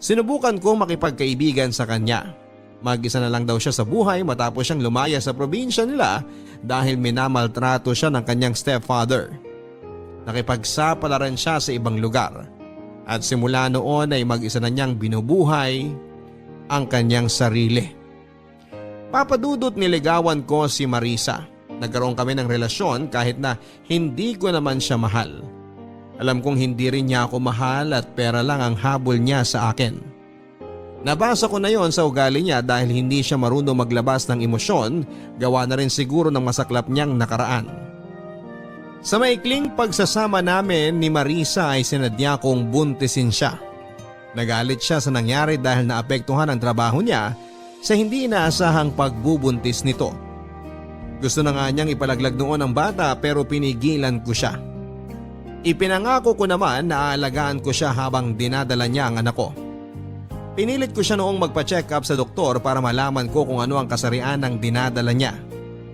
Sinubukan ko makipagkaibigan sa kanya. Mag-isa na lang daw siya sa buhay matapos siyang lumaya sa probinsya nila dahil minamaltrato siya ng kanyang stepfather. Nakipagsapalaran siya sa ibang lugar at simula noon ay mag-isa na niyang binubuhay ang kanyang sarili. Papadudot niligawan ko si Marisa. Nagkaroon kami ng relasyon kahit na hindi ko naman siya mahal. Alam kong hindi rin niya ako mahal at pera lang ang habol niya sa akin. Nabasa ko na yon sa ugali niya dahil hindi siya marunong maglabas ng emosyon, gawa na rin siguro ng masaklap niyang nakaraan. Sa maikling pagsasama namin ni Marisa ay sinadya kong buntisin siya. Nagalit siya sa nangyari dahil naapektuhan ang trabaho niya sa hindi inaasahang pagbubuntis nito. Gusto na nga niyang ipalaglag noon ang bata pero pinigilan ko siya. Ipinangako ko naman na aalagaan ko siya habang dinadala niya ang anak ko. Pinilit ko siya noong magpa-check up sa doktor para malaman ko kung ano ang kasarian ng dinadala niya.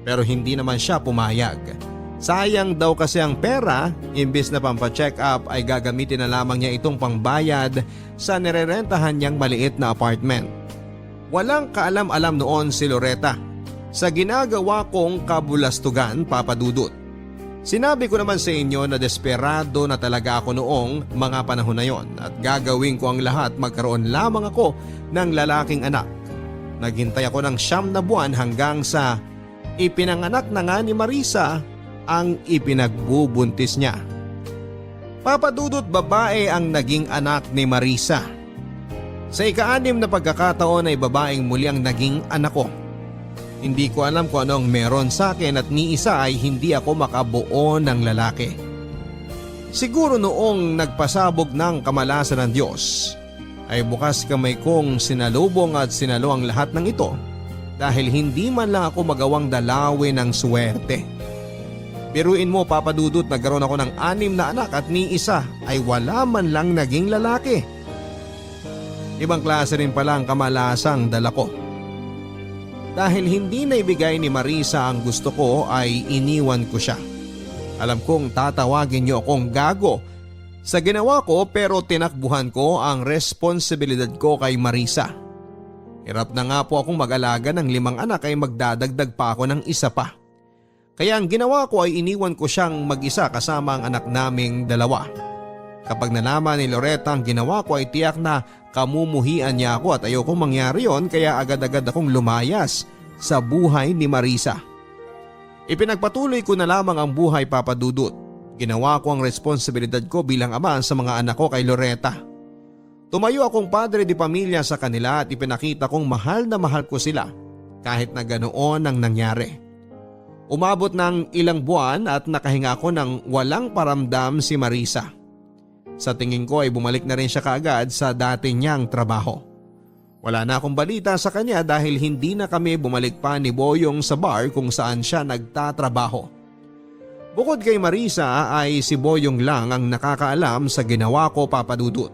Pero hindi naman siya pumayag. Sayang daw kasi ang pera, imbis na pampa-check up ay gagamitin na lamang niya itong pangbayad sa nirerentahan niyang maliit na apartment. Walang kaalam-alam noon si Loretta sa ginagawa kong kabulastugan, Papa Dudut. Sinabi ko naman sa inyo na desperado na talaga ako noong mga panahon na yon at gagawin ko ang lahat magkaroon lamang ako ng lalaking anak. Naghintay ako ng 9 na buwan hanggang sa ipinanganak na nga ni Marisa ang ipinagbubuntis niya. Papa Dudut, babae ang naging anak ni Marisa. Sa ika-6 na pagkakataon ay babaeng muli ang naging anak ko. Hindi ko alam kung anong meron sa akin at ni isa ay hindi ako makabuo ng lalaki. Siguro noong nagpasabog ng kamalasan ng Diyos ay bukas kamay kong sinalubong at sinalo ang lahat ng ito dahil hindi man lang ako magawang dalawin ng swerte. Biruin mo, Papa Dudut, nagkaroon ako ng 6 na anak at ni isa ay wala man lang naging lalaki. Ibang klase rin pala ang kamalasang dala ko. Dahil hindi na ibigay ni Marisa ang gusto ko ay iniwan ko siya. Alam kong tatawagin niyo akong gago sa ginawa ko pero tinakbuhan ko ang responsibilidad ko kay Marisa. Hirap na nga po akong mag-alaga ng 5 anak ay magdadagdag pa ako ng isa pa. Kaya ang ginawa ko ay iniwan ko siyang mag-isa kasama ang anak naming 2. Kapag nalaman ni Loretta ang ginawa ko ay tiyak na kamumuhian niya ako at ayokong mangyari yon kaya agad-agad akong lumayas sa buhay ni Marisa. Ipinagpatuloy ko na lamang ang buhay, Papa Dudut. Ginawa ko ang responsibilidad ko bilang ama sa mga anak ko kay Loretta. Tumayo akong padre di pamilya sa kanila at ipinakita kong mahal na mahal ko sila kahit na ganoon ang nangyari. Umabot ng ilang buwan at nakahinga ako ng walang paramdam si Marisa. Sa tingin ko ay bumalik na rin siya kaagad sa dati niyang trabaho. Wala na akong balita sa kanya dahil hindi na kami bumalik pa ni Boyong sa bar kung saan siya nagtatrabaho. Bukod kay Marisa ay si Boyong lang ang nakakaalam sa ginawa ko, Papa Dudut.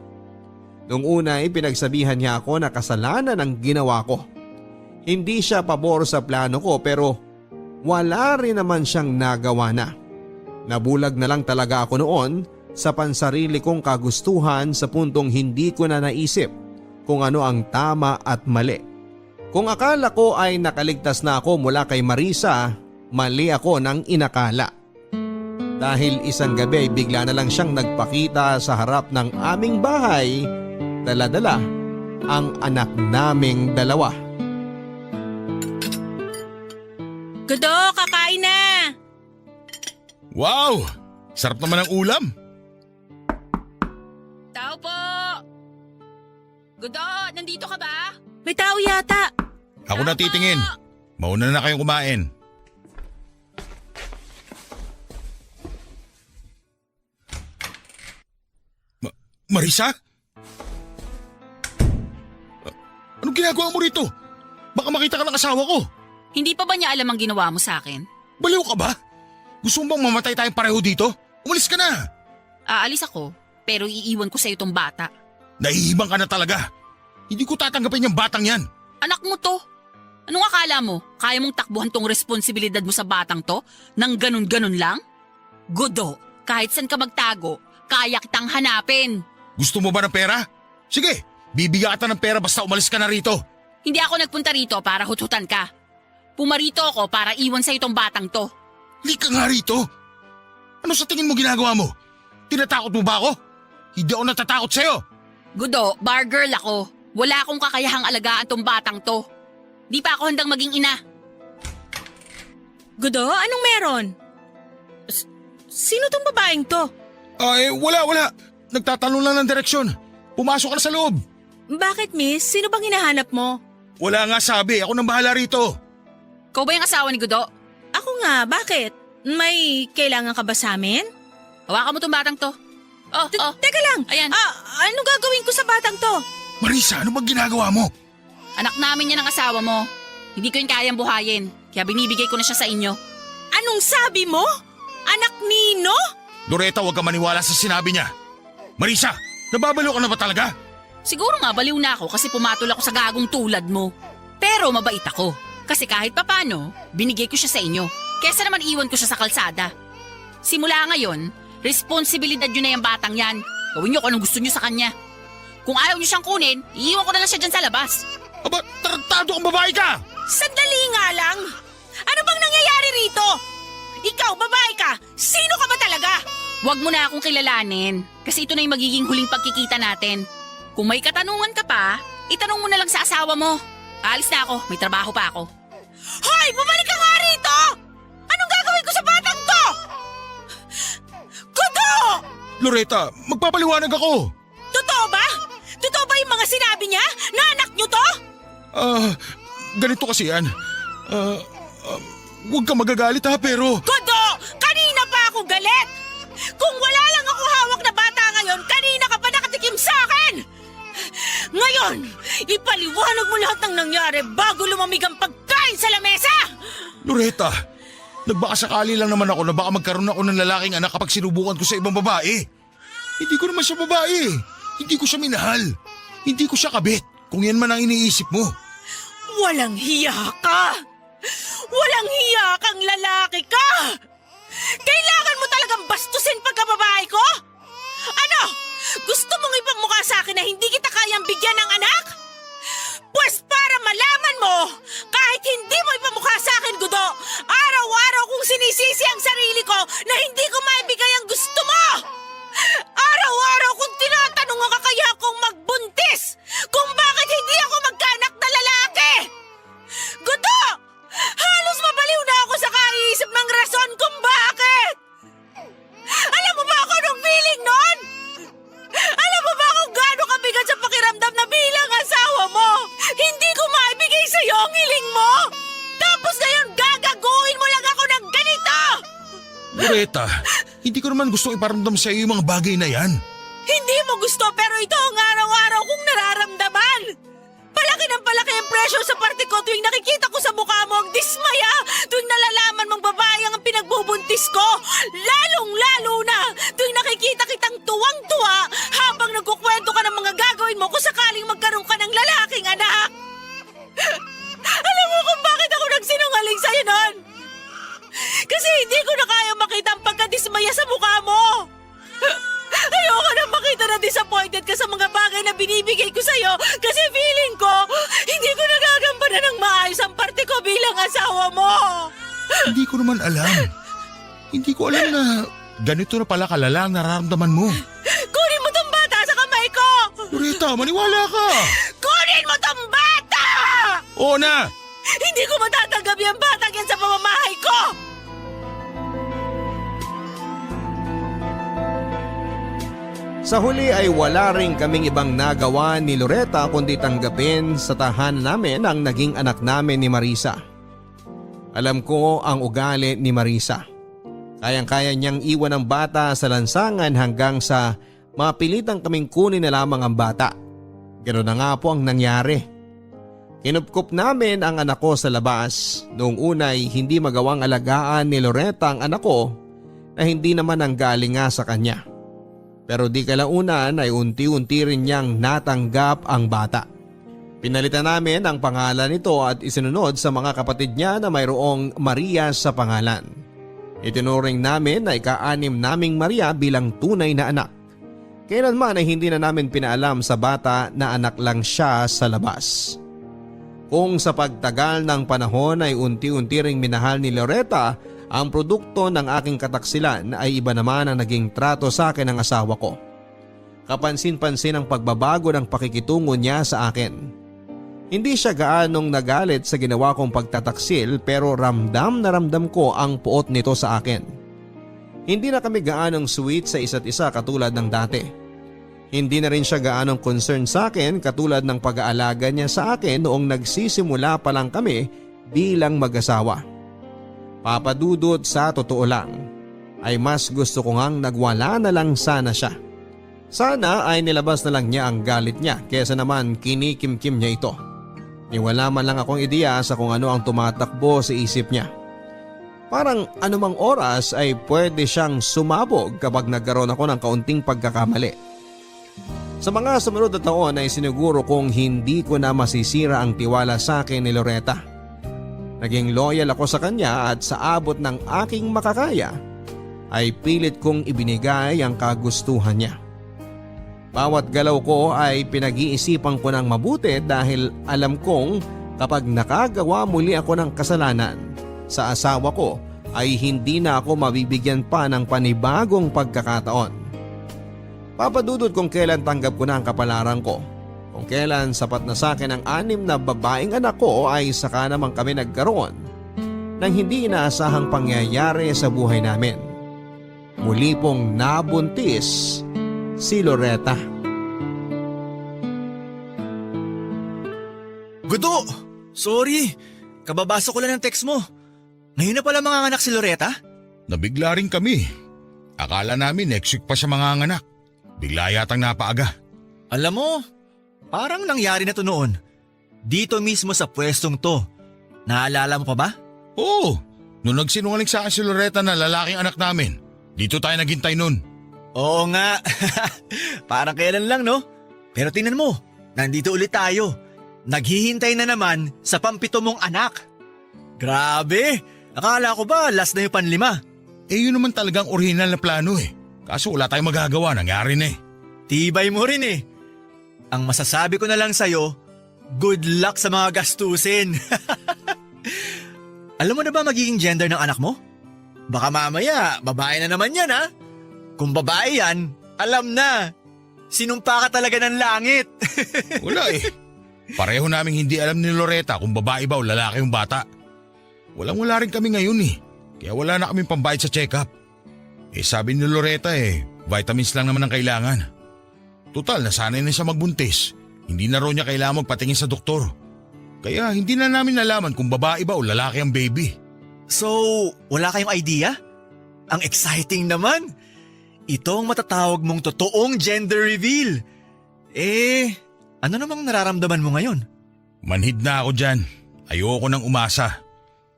Noong una ay pinagsabihan niya ako na kasalanan ang ginawa ko. Hindi siya pabor sa plano ko pero wala rin naman siyang nagawa na. Nabulag na lang talaga ako noon sa pansarili kong kagustuhan sa puntong hindi ko na naisip kung ano ang tama at mali. Kung akala ko ay nakaligtas na ako mula kay Marisa, mali ako ng inakala. Dahil isang gabi bigla na lang siyang nagpakita sa harap ng aming bahay, dala-dala ang anak naming 2. Gudo, kakain na! Wow! Sarap naman ang ulam. Tao po! Gudo, nandito ka ba? May tao yata. Ako na titingin. Mauna na kayong kumain. Marisa? Anong ginagawa mo rito? Baka makita ka ng asawa ko. Hindi pa ba niya alam ang ginawa mo sa akin? Baliw ka ba? Gusto mo bang mamatay tayong pareho dito? Umalis ka na. Aalis ako, pero iiwan ko sa itong bata. Nahihibang ka na talaga. Hindi ko tatanggapin yung batang yan. Anak mo to. Anong akala mo? Kaya mong takbuhan tong responsibilidad mo sa batang to? Nang ganun-ganun lang? Gudo, kahit saan ka magtago, kaya kitang hanapin. Gusto mo ba ng pera? Sige, bibigyan kita ng pera basta umalis ka na rito. Hindi ako nagpunta rito para hututan ka. Pumarito ako para iwan sa itong batang to. Lika nga rito. Ano sa tingin mo ginagawa mo? Tinatakot mo ba ako? Hindi ako natatakot sa'yo. Gudo, bar girl ako. Wala akong kakayahang alagaan tong batang to. Di pa ako handang maging ina. Gudo, anong meron? Sino tong babaeng to? Wala. Nagtatanong lang ng direksyon. Pumasok ka na sa loob. Bakit, miss? Sino bang hinahanap mo? Wala nga sabi, ako nang bahala rito. Ikaw ba yung asawa ni Gudo? Ako nga, bakit? May kailangan ka ba sa amin? Hawakan mo tong batang to. Teka lang! Ayan. Ano gagawin ko sa batang to? Marisa, ano bang ginagawa mo? Anak namin yan ang asawa mo. Hindi ko yung kayang buhayin, kaya binibigay ko na siya sa inyo. Anong sabi mo? Anak nino? Loretta, huwag ka maniwala sa sinabi niya. Marisa, nababalo ka na ba talaga? Siguro nga baliw na ako kasi pumatol ako sa gagong tulad mo. Pero mabait ako. Kasi kahit papano, binigay ko siya sa inyo. Kesa naman iwan ko siya sa kalsada. Simula ngayon, responsibilidad nyo na yung batang yan. Gawin nyo kung anong gusto nyo sa kanya. Kung ayaw nyo siyang kunin, iiwan ko na lang siya dyan sa labas. Aba, tarantado kang babae ka! Sandali nga lang! Ano bang nangyayari rito? Ikaw, babae ka! Sino ka ba talaga? Huwag mo na akong kilalanin. Kasi ito na yung magiging huling pagkikita natin. Kung may katanungan ka pa, itanong mo na lang sa asawa mo. Aalis na ako, may trabaho pa ako. Hoy! Bumalik ka nga rito! Anong gagawin ko sa batang to? Kudo! Loretta, magpapaliwanag ako! Totoo ba? Totoo ba yung mga sinabi niya? Na anak niyo to? Ganito kasi yan. Huwag ka magagalit ha, pero... Kudo! Kanina pa ako galit! Kung wala lang ako hawak na bata ngayon, kanina ka pa nakatikim sa akin! Ngayon, ipaliwanag mo lahat ng nangyari bago lumamig ang pagkain sa lamesa! Loretta, nagbakasakali lang naman ako na baka magkaroon ako ng lalaking anak kapag sinubukan ko sa ibang babae. Hindi ko naman siya babae. Hindi ko siya minahal. Hindi ko siya kabit. Kung yan man ang iniisip mo. Walang hiya ka! Walang hiya kang lalaki ka! Kailangan mo talagang bastusin pagkababae ko? Ano? Gusto mong ipagmukha sa akin na hindi kita kayang bigyan ng anak? Pues para malaman mo, kahit hindi mo ipamukha sa akin, Gudo, araw-araw kong sinisisi ang sarili ko na hindi ko maibigay ang gusto mo! Araw-araw kong tinatanong ang kakaya kong magbuntis kung bakit hindi ako magkaanak na lalaki! Gudo! Halos mabaliw na ako sa kaiisip ng rason kung bakit! Alam mo ba ako anong feeling nun? Alam mo ba kung gaano kabigat sa pakiramdam na bilang asawa mo? Hindi ko maibigay sa'yo ang hiling mo! Tapos ngayon gagaguhin mo lang ako ng ganito! Loretta, hindi ko naman gustong iparamdam sa iyo yung mga bagay na yan. Hindi mo gusto pero ito ang araw-araw kong nararamdaman! Palaki ng palaki ang pressure sa parte ko tuwing nakikita ko sa mukha mo ang dismaya tuwing nalalaman mong babae ang pinagbubuntis ko. Lalong-lalo na tuwing nakikita kitang tuwang-tuwa habang nagkukwento ka ng mga gagawin mo kung sakaling magkaroon ka ng lalaking anak. Alam mo kung bakit ako nagsinungaling sa'yo nun? Kasi hindi ko na kaya makita ang pagkadismaya sa mukha mo. Ayoko na makita na disappointed ka sa mga bagay na binibigay ko sa'yo kasi feeling ko, hindi ko nagagampanan ng maayos ang parte ko bilang asawa mo. Hindi ko naman alam. Hindi ko alam na ganito na pala kalala ang nararamdaman mo. Kunin mo tong bata sa kamay ko! Loretta, maniwala ka! Kunin mo tong bata! Oo na! Hindi ko matatanggap yung batang yan sa pamamahay ko! Sa huli ay wala rin kaming ibang nagawa ni Loretta kundi tanggapin sa tahanan namin ang naging anak namin ni Marisa. Alam ko ang ugali ni Marisa. Kayang-kaya niyang iwan ang bata sa lansangan hanggang sa mapilitang kaming kunin na lamang ang bata. Ganoon na nga po ang nangyari. Kinupkup namin ang anak ko sa labas. Noong unay hindi magawang alagaan ni Loretta ang anak ko na hindi naman ang galing nga sa kanya. Pero di kalaunan ay unti-unti rin niyang natanggap ang bata. Pinalitan namin ang pangalan nito at isinunod sa mga kapatid niya na mayroong Maria sa pangalan. Itinuring namin na ika-6 naming Maria bilang tunay na anak. Kailanman ay hindi na namin pinaalam sa bata na anak lang siya sa labas. Kung sa pagtagal ng panahon ay unti-unti ring minahal ni Loretta ang produkto ng aking kataksilan ay iba naman ang naging trato sa akin ng asawa ko. Kapansin-pansin ang pagbabago ng pakikitungo niya sa akin. Hindi siya gaanong nagalit sa ginawa kong pagtataksil pero ramdam na ramdam ko ang puot nito sa akin. Hindi na kami gaanong sweet sa isa't isa katulad ng dati. Hindi na rin siya gaanong concern sa akin katulad ng pag-aalaga niya sa akin noong nagsisimula pa lang kami bilang mag-asawa. Papadudot sa totoo lang, ay mas gusto ko ngang nagwala na lang sana siya. Sana ay nilabas na lang niya ang galit niya kesa naman kinikimkim niya ito. Niwala man lang akong ideya sa kung ano ang tumatakbo sa isip niya. Parang anumang oras ay pwede siyang sumabog kapag nagkaroon ako ng kaunting pagkakamali. Sa mga sumunod na taon ay siniguro kong hindi ko na masisira ang tiwala sa akin ni Loretta. Naging loyal ako sa kanya at sa abot ng aking makakaya ay pilit kong ibinigay ang kagustuhan niya. Bawat galaw ko ay pinag-iisipan ko ng mabuti dahil alam kong kapag nakagawa muli ako ng kasalanan sa asawa ko ay hindi na ako mabibigyan pa ng panibagong pagkakataon. Papadudod kung kailan tanggap ko na ang kapalaran ko. Kung kailan sapat na sa akin ang 6 na babaeng anak ko ay saka naman kami nagkaroon ng hindi inaasahang pangyayari sa buhay namin. Muli pong nabuntis si Loretta. Gudo! Sorry, kababasa ko lang ng text mo. Ngayon na pala manganganak si Loretta? Nabigla rin kami. Akala namin next week pa siya manganganak. Bigla yatang napaaga. Alam mo, parang nangyari na to noon. Dito mismo sa pwestong to. Naalala mo pa ba? Oo, nung nagsinungaling sa akin si Loretta na lalaking anak namin, dito tayo naghintay nun. Oo nga. Parang kailan lang no? Pero tingnan mo, nandito ulit tayo. Naghihintay na naman sa pampito mong anak. Grabe! Akala ko ba last na yung panlima? Yun naman talagang original na plano eh. Kaso wala tayong magagawa, nangyari na eh. Tibay mo rin eh. Ang masasabi ko na lang sa'yo, good luck sa mga gastusin. Alam mo na ba magiging gender ng anak mo? Baka mamaya, babae na naman yan ha? Kung babae yan, alam na. Sinumpa ka talaga ng langit. Wala eh. Pareho naming hindi alam ni Loretta kung babae ba o lalaki yung bata. Walang-wala rin kami ngayon eh. Kaya wala na kaming pambayad sa check-up. Sabi ni Loretta vitamins lang naman ang kailangan. Total, nasanay na siya magbuntis. Hindi na raw niya kailangan magpatingin sa doktor. Kaya hindi na namin nalaman kung babae ba o lalaki ang baby. So, wala kayong idea? Ang exciting naman. Ito ang matatawag mong totoong gender reveal. Ano namang nararamdaman mo ngayon? Manhid na ako dyan. Ayoko nang umasa.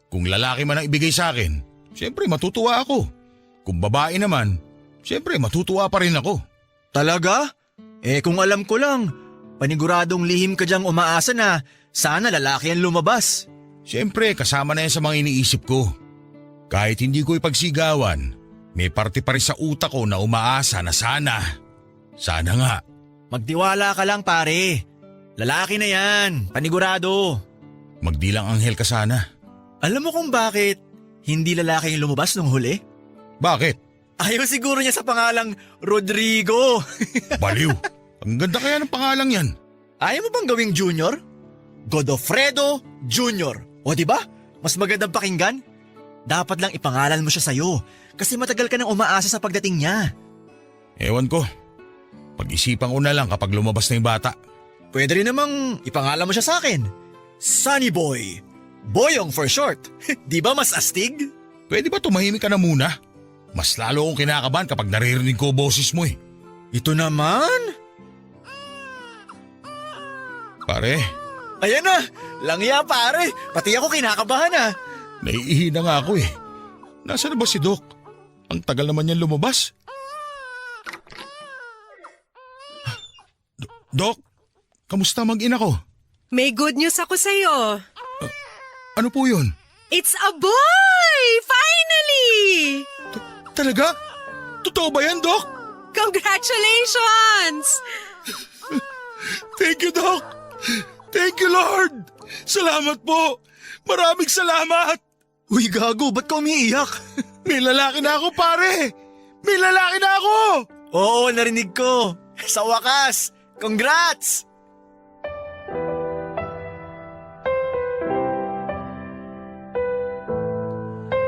Kung lalaki man ang ibigay sa akin, syempre matutuwa ako. Kung babae naman, syempre matutuwa pa rin ako. Talaga? Kung alam ko lang, paniguradong lihim ka diyang umaasa na sana lalaki ang lumabas. Syempre kasama na yan sa mga iniisip ko. Kahit hindi ko ipagsigawan, may parte pa rin sa utak ko na umaasa na sana. Sana nga. Magtiwala ka lang pare. Lalaki na yan, panigurado. Magdilang anghel ka sana. Alam mo kung bakit hindi lalaki yung lumabas nung huli? Bakit? Ayaw siguro niya sa pangalang Rodrigo. Baliw. Ang ganda kaya ng pangalang yan. Ayaw mo bang gawing junior? Godofredo Jr. O diba? Mas magandang pakinggan? Dapat lang ipangalan mo siya sa'yo kasi matagal ka nang umaasa sa pagdating niya. Ewan ko. Pag-isipan ko na lang kapag lumabas na yung bata. Pwede rin namang ipangalan mo siya sa akin. Sunny Boy. Boyong for short. Di ba mas astig? Pwede ba tumahimik ka na muna? Mas lalo akong kinakabahan kapag naririnig ko boses mo eh. Ito naman? Pare, Ayan na, langya pare. Pati ako kinakabahan ah. naiihi na nga ako eh. Nasaan na ba si Doc? Ang tagal naman niyan lumabas. Doc, kamusta mag-ina ko? May good news ako sa'yo. Ano po yun? It's a boy! Finally! Talaga? Totoo ba yan, Doc? Congratulations! Thank you, Doc! Thank you, Lord! Salamat po! Maraming salamat! Uy gago, ba't ka umiiyak? May lalaki na ako, pare! May lalaki na ako! Oo, narinig ko. Sa wakas, congrats!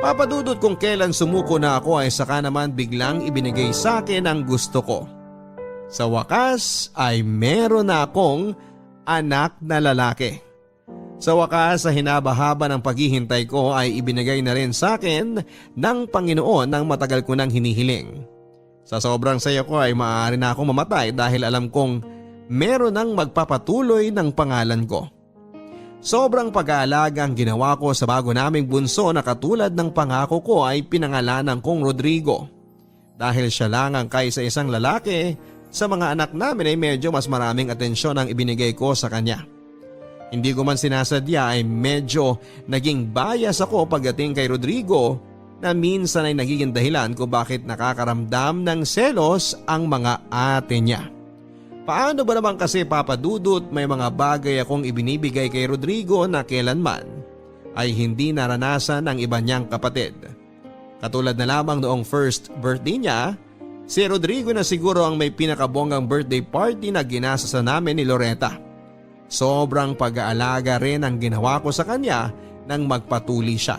Papadudod kung kailan sumuko na ako ay saka naman biglang ibinigay sa akin ang gusto ko. Sa wakas ay meron na akong anak na lalaki. Sa wakas sa hinabahaba ng paghihintay ko ay ibinigay na rin sa akin ng Panginoon ang matagal ko nang hinihiling. Sa sobrang saya ko ay maaari na akong mamatay dahil alam kong meron nang magpapatuloy ng pangalan ko. Sobrang pag-aalaga ang ginawa ko sa bago naming bunso na katulad ng pangako ko ay pinangalanan kong Rodrigo. Dahil siya lang ang kaisa-isang lalaki sa mga anak namin ay medyo mas maraming atensyon ang ibinigay ko sa kanya. Hindi ko man sinasadya ay medyo naging bias ako pagdating kay Rodrigo na minsan ay nagiging dahilan kung bakit nakakaramdam ng selos ang mga ate niya. Paano ba naman kasi Papa Dudut may mga bagay akong ibinibigay kay Rodrigo na kailanman ay hindi naranasan ng iba niyang kapatid. Katulad na lamang noong first birthday niya, si Rodrigo na siguro ang may pinakabonggang birthday party na ginasasa namin ni Loretta. Sobrang pag-aalaga rin ang ginawa ko sa kanya nang magpatuli siya.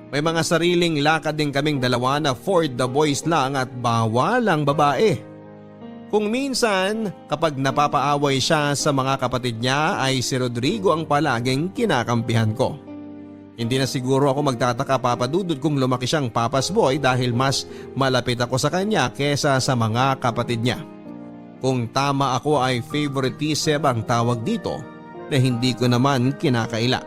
May mga sariling lakad din kaming dalawa na for the boys lang at bawal ang babae. Kung minsan kapag napapaaway siya sa mga kapatid niya ay si Rodrigo ang palaging kinakampihan ko. Hindi na siguro ako magtataka Papa Dudut kung lumaki siyang papa's boy dahil mas malapit ako sa kanya kesa sa mga kapatid niya. Kung tama ako ay favoritism ang tawag dito na hindi ko naman kinakaila.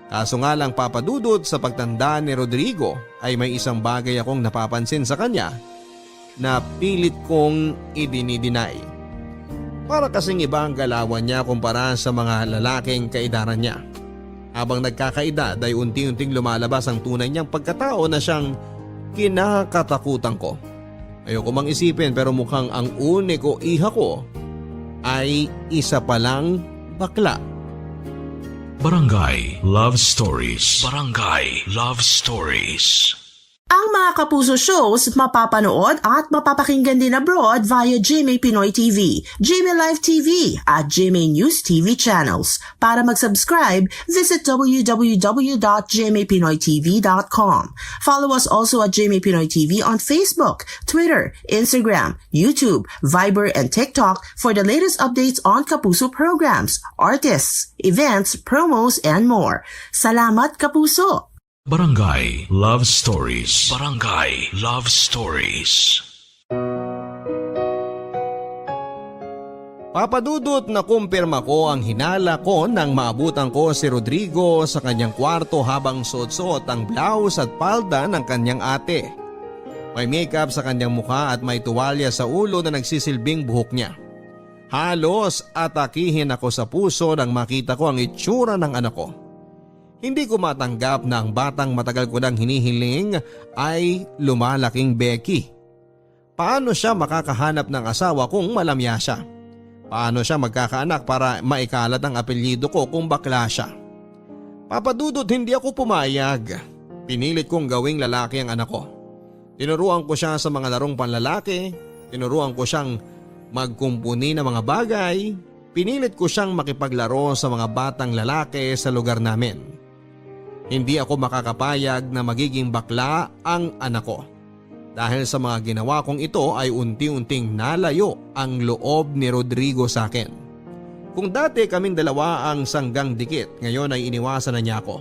Kaso nga lang Papa Dudut, sa pagtanda ni Rodrigo ay may isang bagay akong napapansin sa kanya na pilit kong idinidinay. Para kasing iba ang galawan niya kumpara sa mga lalaking kaedaran niya. Habang nagkakaedad ay unti-unting lumalabas ang tunay niyang pagkatao na siyang kinakatakutan ko. Ayoko mang isipin pero mukhang ang uniko iha ko ay isa palang bakla. Barangay Love Stories. Barangay Love Stories. Ang mga Kapuso shows mapapanood at mapapakinggan din abroad via GMA Pinoy TV, GMA Live TV at GMA News TV channels. Para mag-subscribe, visit www.gmapinoytv.com. Follow us also at GMA Pinoy TV on Facebook, Twitter, Instagram, YouTube, Viber, and TikTok for the latest updates on Kapuso programs, artists, events, promos, and more. Salamat, Kapuso! Barangay Love Stories. Barangay Love Stories. Papa Dudut, na kumpirma ko ang hinala ko nang maabutan ko si Rodrigo sa kanyang kwarto habang suot-suot ang blouse at palda ng kanyang ate. May makeup sa kanyang mukha at may tuwalya sa ulo na nagsisilbing buhok niya. Halos atakihin ako sa puso nang makita ko ang itsura ng anak ko. Hindi ko matanggap na ang batang matagal ko nang hinihiling ay lumalaking Becky. Paano siya makakahanap ng asawa kung malamya siya? Paano siya magkakaanak para maikalat ang apelyido ko kung bakla siya? Papa Dudut, hindi ako pumayag. Pinilit kong gawing lalaki ang anak ko. Tinuruan ko siya sa mga larong panlalaki. Tinuruan ko siyang magkumpuni ng mga bagay. Pinilit ko siyang makipaglaro sa mga batang lalaki sa lugar namin. Hindi ako makakapayag na magiging bakla ang anak ko. Dahil sa mga ginawa kong ito ay unti-unting nalayo ang loob ni Rodrigo sa akin. Kung dati kaming dalawa ang sanggang dikit, ngayon ay iniwasan na niya ako.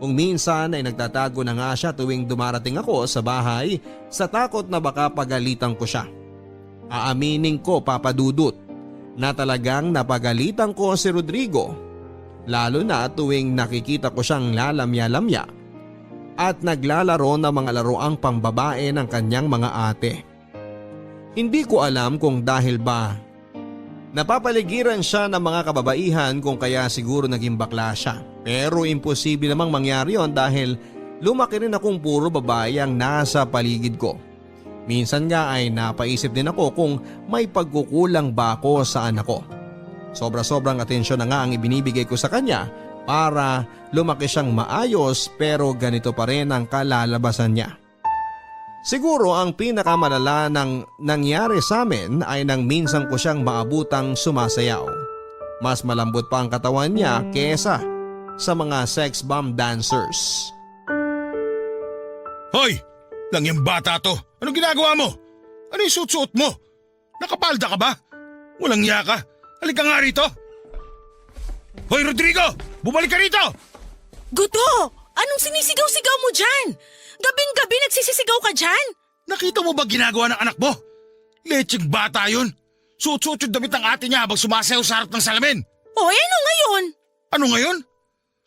Kung minsan ay nagtatago na nga siya tuwing dumarating ako sa bahay sa takot na baka pagalitan ko siya. Aaminin ko, Papa Dudut, na talagang napagalitan ko si Rodrigo. Lalo na tuwing nakikita ko siyang lalamya-lamya at naglalaro ng mga laruang pambabae ng kanyang mga ate. Hindi ko alam kung dahil ba napapaligiran siya ng mga kababaihan kung kaya siguro naging bakla siya. Pero imposible namang mangyari yon dahil lumaki rin akong puro babae ang nasa paligid ko. Minsan nga ay napaisip din ako kung may pagkukulang ba ako sa anak ko. Sobra-sobrang atensyon na nga ang ibinibigay ko sa kanya para lumaki siyang maayos pero ganito pa rin ang kalalabasan niya. Siguro ang pinakamalala ng nangyari sa amin ay nang minsan ko siyang maabutang sumasayaw. Mas malambot pa ang katawan niya kesa sa mga sex bomb dancers. Hoy! Lang yung bata to. Anong ginagawa mo? Ano yung suot-suot mo? Nakapalda ka ba? Walang iya ka. Halika nga rito. Hoy Rodrigo! Bumalik ka rito! Guto! Anong sinisigaw-sigaw mo dyan? Gabing-gabi nagsisisigaw ka dyan? Nakita mo ba ginagawa ng anak mo? Lecheng bata yun. Suot-suot yung damit ng ate niya habang sumasayaw sa harap ng salamin. O ano ngayon? Ano ngayon?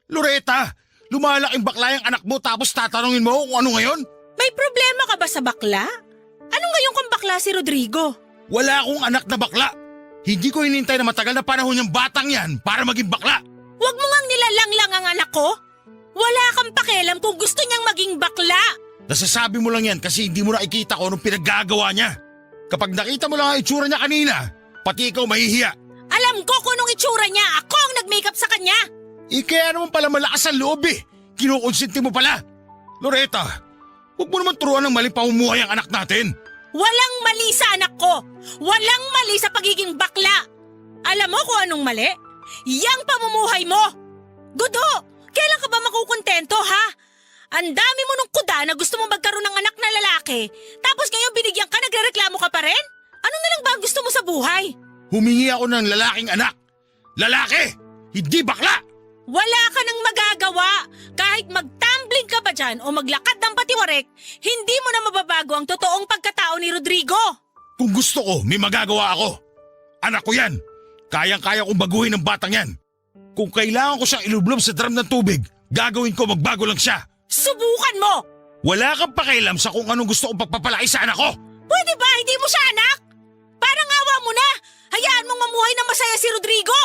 Loretta, lumalaking bakla yung anak mo tapos tatanungin mo kung ano ngayon? May problema ka ba sa bakla? Ano ngayon kung bakla si Rodrigo? Wala akong anak na bakla. Hindi ko hinintay na matagal na panahon yung batang yan para maging bakla. Huwag mo ngang nilalang lang ang anak ko. Wala kang pakialam kung gusto niyang maging bakla. Nasasabi mo lang yan kasi hindi mo nakikita ko anong pinaggagawa niya. Kapag nakita mo lang ang itsura niya kanina, pati ikaw mahihiya. Alam ko kung anong itsura niya. Ako ang nag-makeup sa kanya. Kaya naman pala malakas ang loob eh. Kinukonsinti mo pala. Loretta, huwag mo naman turuan ng maling pamumuhay ang anak natin. Walang mali sa anak ko. Walang mali sa pagiging bakla. Alam mo kung anong mali? Yang pamumuhay mo. Gudo, kailan ka ba makukontento ha? Ang dami mo nung kuda na gusto mo magkaroon ng anak na lalaki. Tapos ngayon binigyan ka, nagrereklamo ka pa rin? Ano na lang ba ang gusto mo sa buhay? Humingi ako ng lalaking anak. Lalaki, hindi bakla. Wala ka nang magagawa. Kahit magtumbling ka ba dyan o maglakad ng patiwarek, hindi mo na mababago ang totoong pagkatao ni Rodrigo. Kung gusto ko, may magagawa ako. Anak ko yan. Kayang-kaya kong baguhin ng batang yan. Kung kailangan ko siyang ilublob sa drum ng tubig, gagawin ko, magbago lang siya. Subukan mo! Wala kang pakialam sa kung anong gusto kong pagpapalaki sa anak ko. Pwede ba hindi mo siya anak? Parang awa mo na. Hayaan mong mamuhay ng masaya si Rodrigo.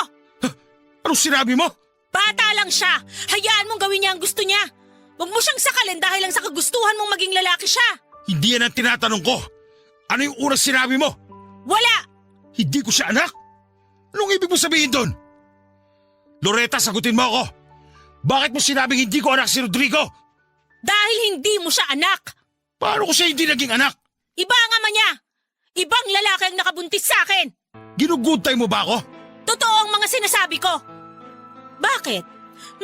Anong sinabi mo? Bata lang siya. Hayaan mong gawin niya ang gusto niya. Huwag mo siyang sakalin dahil lang sa kagustuhan mong maging lalaki siya. Hindi yan ang tinatanong ko. Ano yung unang sinabi mo? Wala! Hindi ko siya anak? Anong ibig mo sabihin doon? Loretta, sagutin mo ako. Bakit mo sinabing hindi ko anak si Rodrigo? Dahil hindi mo siya anak. Paano ko siya hindi naging anak? Iba ang ama niya. Ibang lalaki ang nakabuntis sa akin. Ginugutay mo ba ako? Totoo ang mga sinasabi ko. Bakit?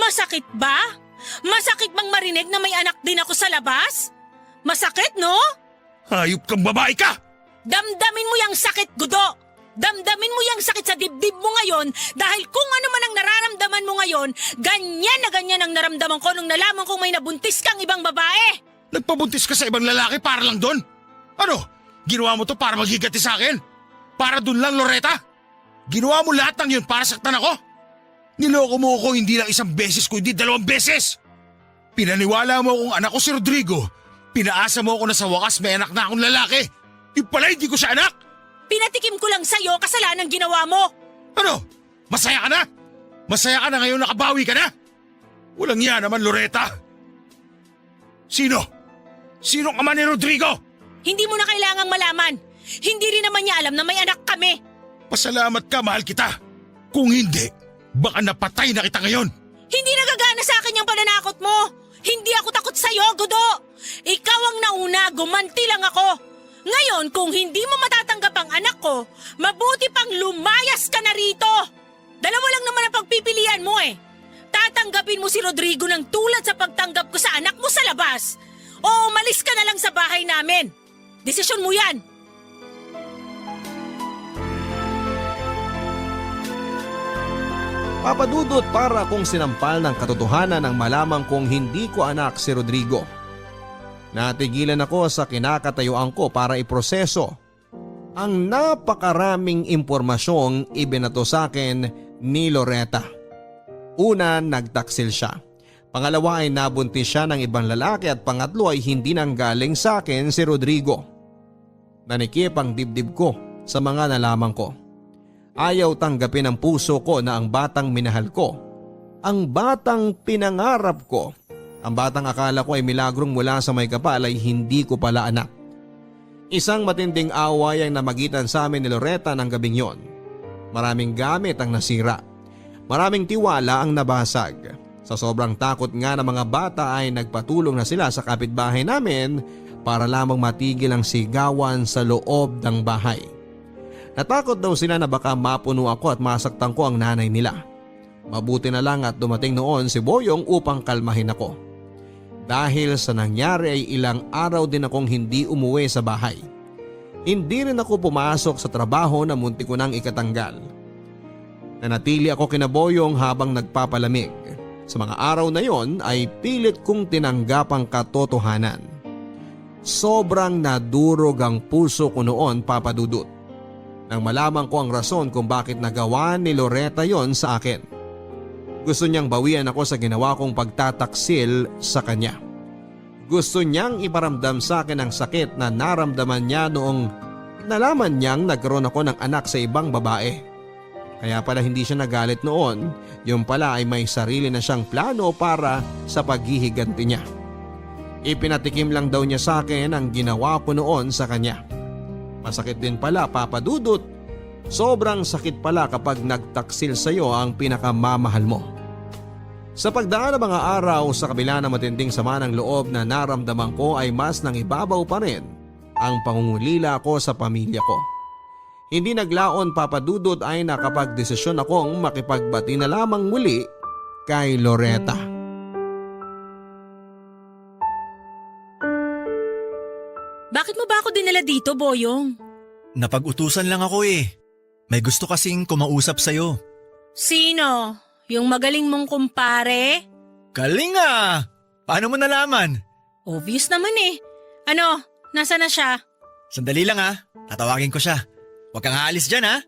Masakit ba? Masakit bang marinig na may anak din ako sa labas? Masakit, no? Hayop kang babae ka! Damdamin mo yung sakit, Gudo! Damdamin mo yung sakit sa dibdib mo ngayon dahil kung ano man ang nararamdaman mo ngayon, ganyan na ganyan ang naramdaman ko nung nalaman kong may nabuntis kang ibang babae. Nagpabuntis ka sa ibang lalaki para lang doon? Ano? Ginawa mo to para maghigati sa akin? Para doon lang, Loretta? Ginawa mo lahat ng yun para saktan ako? Niloko mo ako hindi lang isang beses kundi 2 beses. Pinaniwala mo akong anak ko si Rodrigo. Pinaasa mo ako na sa wakas may anak na akong lalaki. Yung pala hindi ko siya anak. Pinatikim ko lang sa'yo kasalanan ginawa mo. Ano? Masaya ka na? Masaya ka na ngayon nakabawi ka na? Walang yan naman, Loretta. Sino? Sinong ama ni Rodrigo? Hindi mo na kailangang malaman. Hindi rin naman niya alam na may anak kami. Pasalamat ka, mahal kita. Kung hindi, baka napatay na kita ngayon. Hindi nagagana sa akin yung pananakot mo. Hindi ako takot sa'yo, Gudo. Ikaw ang nauna, gumanti lang ako. Ngayon, kung hindi mo matatanggap ang anak ko, mabuti pang lumayas ka na rito. Dalawa lang naman ang pagpipilian mo eh. Tatanggapin mo si Rodrigo ng tulad sa pagtanggap ko sa anak mo sa labas. O umalis ka na lang sa bahay namin. Desisyon mo yan. Papadudot para kung sinampal ng katotohanan ang malaman kong hindi ko anak si Rodrigo. Natigilan ako sa kinakatayuan ko para iproseso ang napakaraming impormasyong ibinato sa akin ni Loretta. Una, nagtaksil siya. Pangalawa ay nabuntis siya ng ibang lalaki at pangatlo ay hindi nanggaling sa akin si Rodrigo. Nanikip ang dibdib ko sa mga nalaman ko. Ayaw tanggapin ng puso ko na ang batang minahal ko, ang batang pinangarap ko, ang batang akala ko ay milagrong mula sa may kapal ay hindi ko pala anak. Isang matinding away ang namagitan sa amin ni Loretta ng gabing yon. Maraming gamit ang nasira. Maraming tiwala ang nabasag. Sa sobrang takot nga ng mga bata ay nagpatulong na sila sa kapitbahay namin para lamang matigil ang sigawan sa loob ng bahay. Natakot daw sila na baka mapuno ako at masaktan ko ang nanay nila. Mabuti na lang at dumating noon si Boyong upang kalmahin ako. Dahil sa nangyari ay ilang araw din akong hindi umuwi sa bahay. Hindi rin ako pumasok sa trabaho na muntik ko nang ikatanggal. Nanatili ako kina Boyong habang nagpapalamig. Sa mga araw na yon ay pilit kong tinanggap ang katotohanan. Sobrang nadurog ang puso ko noon, Papa Dudut, nang malaman ko ang rason kung bakit nagawa ni Loretta yon sa akin. Gusto niyang bawian ako sa ginawa kong pagtataksil sa kanya. Gusto niyang iparamdam sa akin ang sakit na naramdaman niya noong nalaman niyang nagkaroon ako ng anak sa ibang babae. Kaya pala hindi siya nagalit noon, yung pala ay may sarili na siyang plano para sa paghihiganti niya. Ipinatikim lang daw niya sa akin ang ginawa ko noon sa kanya. Masakit din pala, Papa Dudut. Sobrang sakit pala kapag nagtaksil sa iyo ang pinakamamahal mo. Sa pagdaan ng mga araw sa kabila ng matinding sama ng loob na naramdaman ko ay mas nangibabaw pa rin ang pangungulila ko sa pamilya ko. Hindi naglaon, Papa Dudut, ay nakapagdesisyon akong makipagbati na lamang muli kay Loretta. Bakit mo ba ako dinala dito, Boyong? Napag-utusan lang ako eh. May gusto kasing kumausap sa'yo. Sino? Yung magaling mong kumpare? Galing ah! Paano mo nalaman? Obvious naman eh. Ano? Nasa na siya? Sandali lang ah. Tatawagin ko siya. Huwag kang aalis dyan ah.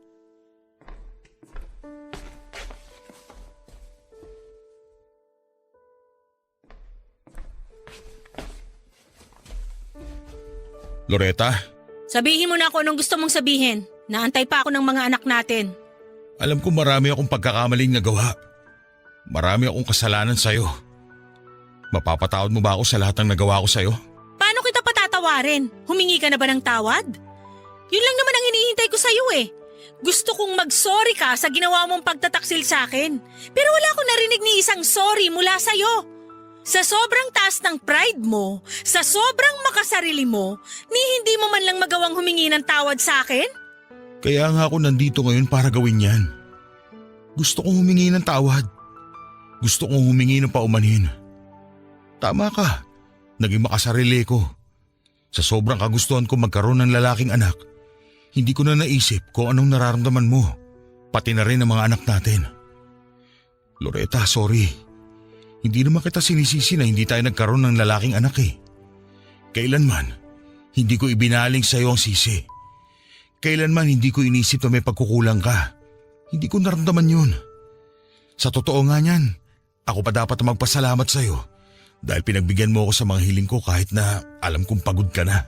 Loretta, Sabihin mo na ako anong gusto mong sabihin. Naantay pa ako ng mga anak natin. alam ko marami akong pagkakamaling nagawa. Marami akong kasalanan sa'yo. Mapapatawad mo ba ako sa lahat ng nagawa ko sa'yo? Paano kita patatawarin? Humingi ka na ba ng tawad? Yun lang naman ang hinihintay ko sa'yo eh. Gusto kong mag-sorry ka sa ginawa mong pagtataksil sa akin. Pero wala akong narinig ni isang sorry mula sa'yo. Sa sobrang taas ng pride mo, sa sobrang makasarili mo, ni hindi mo man lang magawang humingi ng tawad sa akin? Kaya nga ako nandito ngayon para gawin yan. Gusto kong humingi ng tawad. Gusto kong humingi ng paumanhin. Tama ka, naging makasarili ko. Sa sobrang kagustuhan ko magkaroon ng lalaking anak, hindi ko na naisip kung anong nararamdaman mo, pati na rin ang mga anak natin. Loretta, sorry. Hindi naman kita sinisisi na hindi tayo nagkaroon ng lalaking anak eh. Kailanman, hindi ko ibinaling sa iyo ang sisi. Kailanman hindi ko inisip na may pagkukulang ka. Hindi ko naramdaman yun. Sa totoo nga niyan, ako pa dapat na magpasalamat sa iyo dahil pinagbigyan mo ako sa mga hiling ko kahit na alam kong pagod ka na.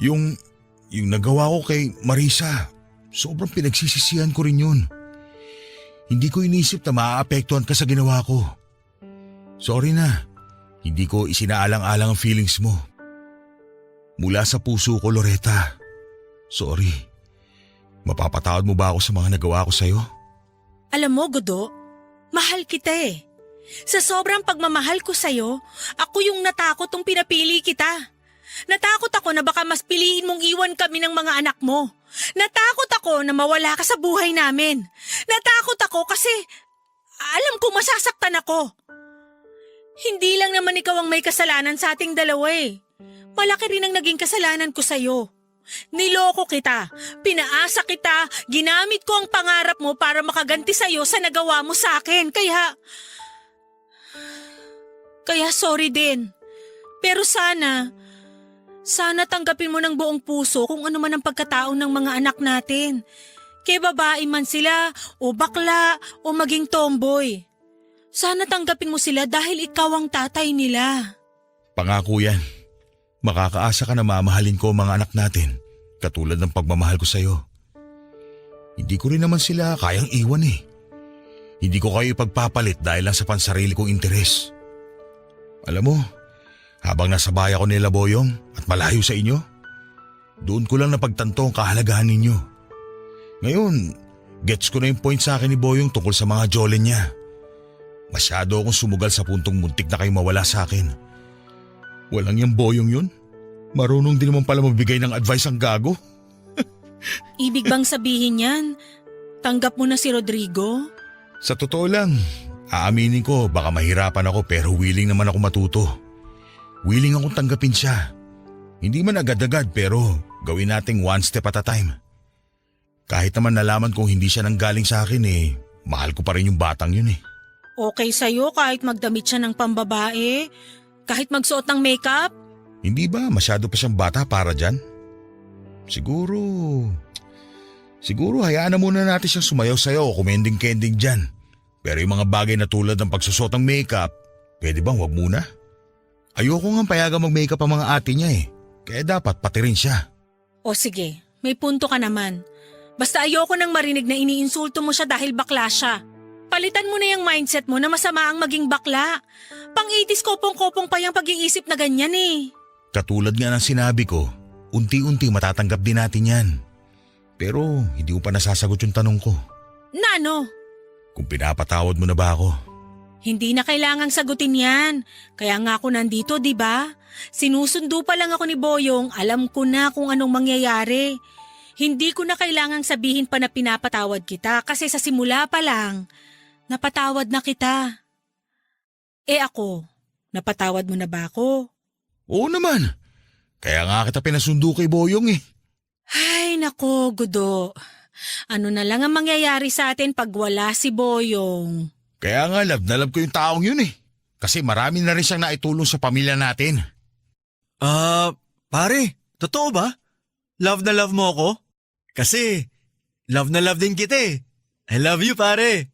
Yung nagawa ko kay Marisa, sobrang pinagsisisihan ko rin yun. Hindi ko inisip na maaapektuhan ka sa ginawa ko. Sorry na, hindi ko isinaalang-alang ang feelings mo. Mula sa puso ko, Loretta. Sorry. Mapapatawad mo ba ako sa mga nagawa ko sa'yo? Alam mo, Godo, mahal kita eh. Sa sobrang pagmamahal ko sa'yo, ako yung natakot nung pinapili kita. Natakot ako na baka mas piliin mong iwan kami ng mga anak mo. Natakot ako na mawala ka sa buhay namin. Natakot ako kasi alam ko masasaktan ako. Hindi lang naman ikaw ang may kasalanan sa ating dalawa eh. Malaki rin ang naging kasalanan ko sa'yo. Niloko kita, pinaasa kita, ginamit ko ang pangarap mo para makaganti sa'yo sa nagawa mo sa akin. Kaya sorry din. Pero sana tanggapin mo ng buong puso kung ano man ang pagkatao ng mga anak natin. Kay babae man sila, o bakla, o maging tomboy. Sana tanggapin mo sila dahil ikaw ang tatay nila. Pangako yan. Makakaasa ka na mamahalin ko ang mga anak natin, katulad ng pagmamahal ko sa'yo. Hindi ko rin naman sila kayang iwan eh. Hindi ko kayo ipagpapalit dahil lang sa pansarili kong interes. Alam mo, habang nasa bahay ako nila Boyong at malayo sa inyo, doon ko lang napagtanto ang kahalagahan ninyo. Ngayon, gets ko na yung point sa akin ni Boyong tungkol sa mga jolen niya. Masyado akong sumugal sa puntong muntik na kayo mawala sa akin. Walang yung Boyong yun. Marunong din naman pala magbigay ng advice ang gago. Ibig bang sabihin yan, tanggap mo na si Rodrigo? Sa totoo lang, aaminin ko baka mahirapan ako pero willing naman ako matuto. Willing akong tanggapin siya. Hindi man agad-agad pero gawin nating one step at a time. Kahit naman nalaman kong hindi siya nanggaling sa akin mahal ko pa rin yung batang yun eh. Okay sa'yo kahit magdamit siya ng pambabae? Kahit magsuot ng makeup? Hindi ba masyado pa siyang bata para dyan? Siguro hayaan na muna natin siyang sumayaw sayo o kumending-kending dyan. Pero yung mga bagay na tulad ng pagsusot ng makeup, pwede bang wag muna? Ayoko nga payagang mag-makeup ang mga ate niya eh. Kaya dapat pati rin siya. O sige, may punto ka naman. Basta ayoko nang marinig na iniinsulto mo siya dahil bakla siya. Palitan mo na yung mindset mo na masama ang maging bakla. Pang-itis kopong-kopong pa yung pag-iisip na ganyan eh. Katulad nga ng sinabi ko, unti-unti matatanggap din natin yan. Pero hindi mo pa nasasagot yung tanong ko. Nano? Kung pinapatawad mo na ba ako? Hindi na kailangang sagutin yan. Kaya nga ako nandito, di ba? Sinusundo pa lang ako ni Boyong, alam ko na kung anong mangyayari. Hindi ko na kailangang sabihin pa na pinapatawad kita kasi sa simula pa lang, napatawad na kita. Ako, napatawad mo na ba ako? Oo naman. Kaya nga kita pinasundo kay Boyong eh. Ay nako, Gudo. Ano na lang ang mangyayari sa atin pag wala si Boyong? Kaya nga love na love ko yung taong yun eh. Kasi marami na rin siyang naitulong sa pamilya natin. Pare, totoo ba? Love na love mo ako? Kasi, love na love din kita eh. I love you, pare.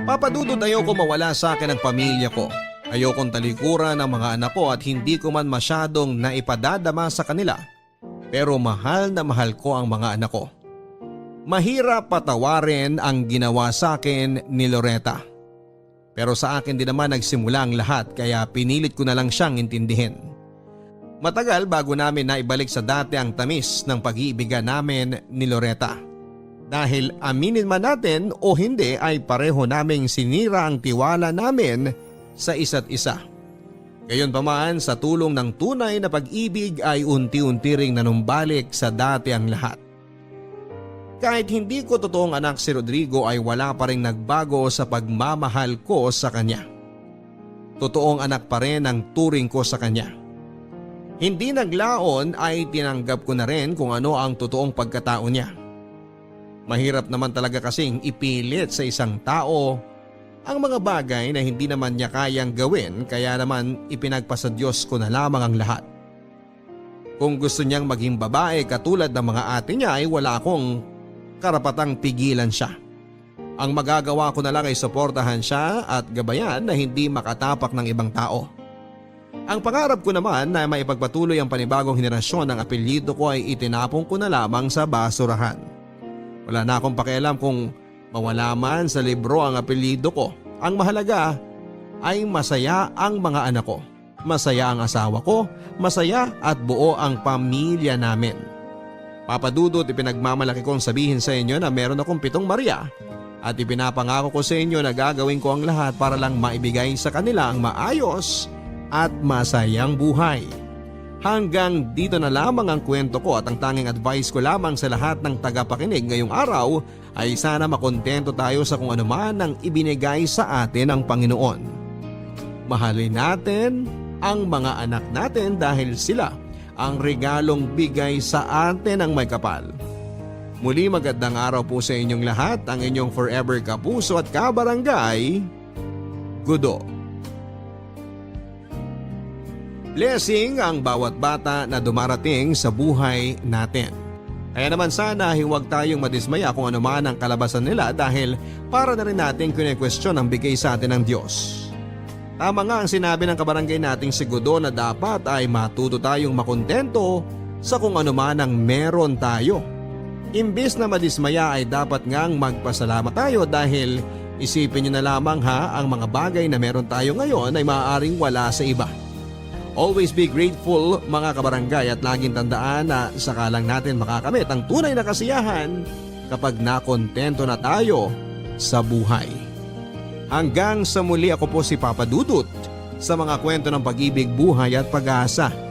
Papadudot ayoko mawala sa akin ang pamilya ko. Ayokong talikuran ang mga anak ko at hindi ko man masyadong naipadadama sa kanila. Pero mahal na mahal ko ang mga anak ko. Mahirap patawarin ang ginawa sa akin ni Loretta. Pero sa akin din naman nagsimula ang lahat kaya pinilit ko na lang siyang intindihin. Matagal bago namin naibalik sa dati ang tamis ng pag-iibigan namin ni Loretta. Dahil aminin man natin o hindi ay pareho naming sinira ang tiwala namin sa isa't isa. Gayunpaman sa tulong ng tunay na pag-ibig ay unti-unti ring nanumbalik sa dati ang lahat. Kahit hindi ko totoong anak si Rodrigo ay wala pa rin nagbago sa pagmamahal ko sa kanya. Totoong anak pa rin ang turing ko sa kanya. Hindi naglaon ay tinanggap ko na rin kung ano ang totoong pagkatao niya. Mahirap naman talaga kasing ipilit sa isang tao ang mga bagay na hindi naman niya kayang gawin kaya naman ipinagpasa Diyos ko na lamang ang lahat. Kung gusto niyang maging babae katulad ng mga ate niya ay wala akong karapatang pigilan siya. Ang magagawa ko na lang ay suportahan siya at gabayan na hindi makatapak ng ibang tao. Ang pangarap ko naman na maipagpatuloy ang panibagong henerasyon ng apelyido ko ay itinapon ko na lamang sa basurahan. Wala na akong pakialam kung mawala man sa libro ang apelyido ko. Ang mahalaga ay masaya ang mga anak ko. Masaya ang asawa ko, masaya at buo ang pamilya namin. Papadudot, ipinagmamalaki kong sabihin sa inyo na meron akong 7 Maria at ipinapangako ko sa inyo na gagawin ko ang lahat para lang maibigay sa kanila ang maayos at masayang buhay. Hanggang dito na lamang ang kwento ko at ang tanging advice ko lamang sa lahat ng tagapakinig ngayong araw ay sana makontento tayo sa kung ano man ang ibinigay sa atin ng Panginoon. Mahalin natin ang mga anak natin dahil sila ang regalong bigay sa atin ng may kapal. Muli magandang araw po sa inyong lahat, ang inyong forever kapuso at kabarangay, Gudo. Blessing ang bawat bata na dumarating sa buhay natin. Kaya naman sana huwag tayong madismaya kung ano man ang kalabasan nila dahil para na rin natin kine-question ang bigay sa atin ng Diyos. Tama nga ang sinabi ng kabarangay nating si Gudo na dapat ay matuto tayong makontento sa kung ano man ang meron tayo. Imbis na madismaya ay dapat ngang magpasalamat tayo dahil isipin nyo na lamang ang mga bagay na meron tayo ngayon ay maaaring wala sa iba. Always be grateful mga kabarangay at laging tandaan na saka lang natin makakamit ang tunay na kasiyahan kapag nakontento na tayo sa buhay. Hanggang sa muli, ako po si Papa Dudut sa mga kwento ng pag-ibig, buhay at pag-asa.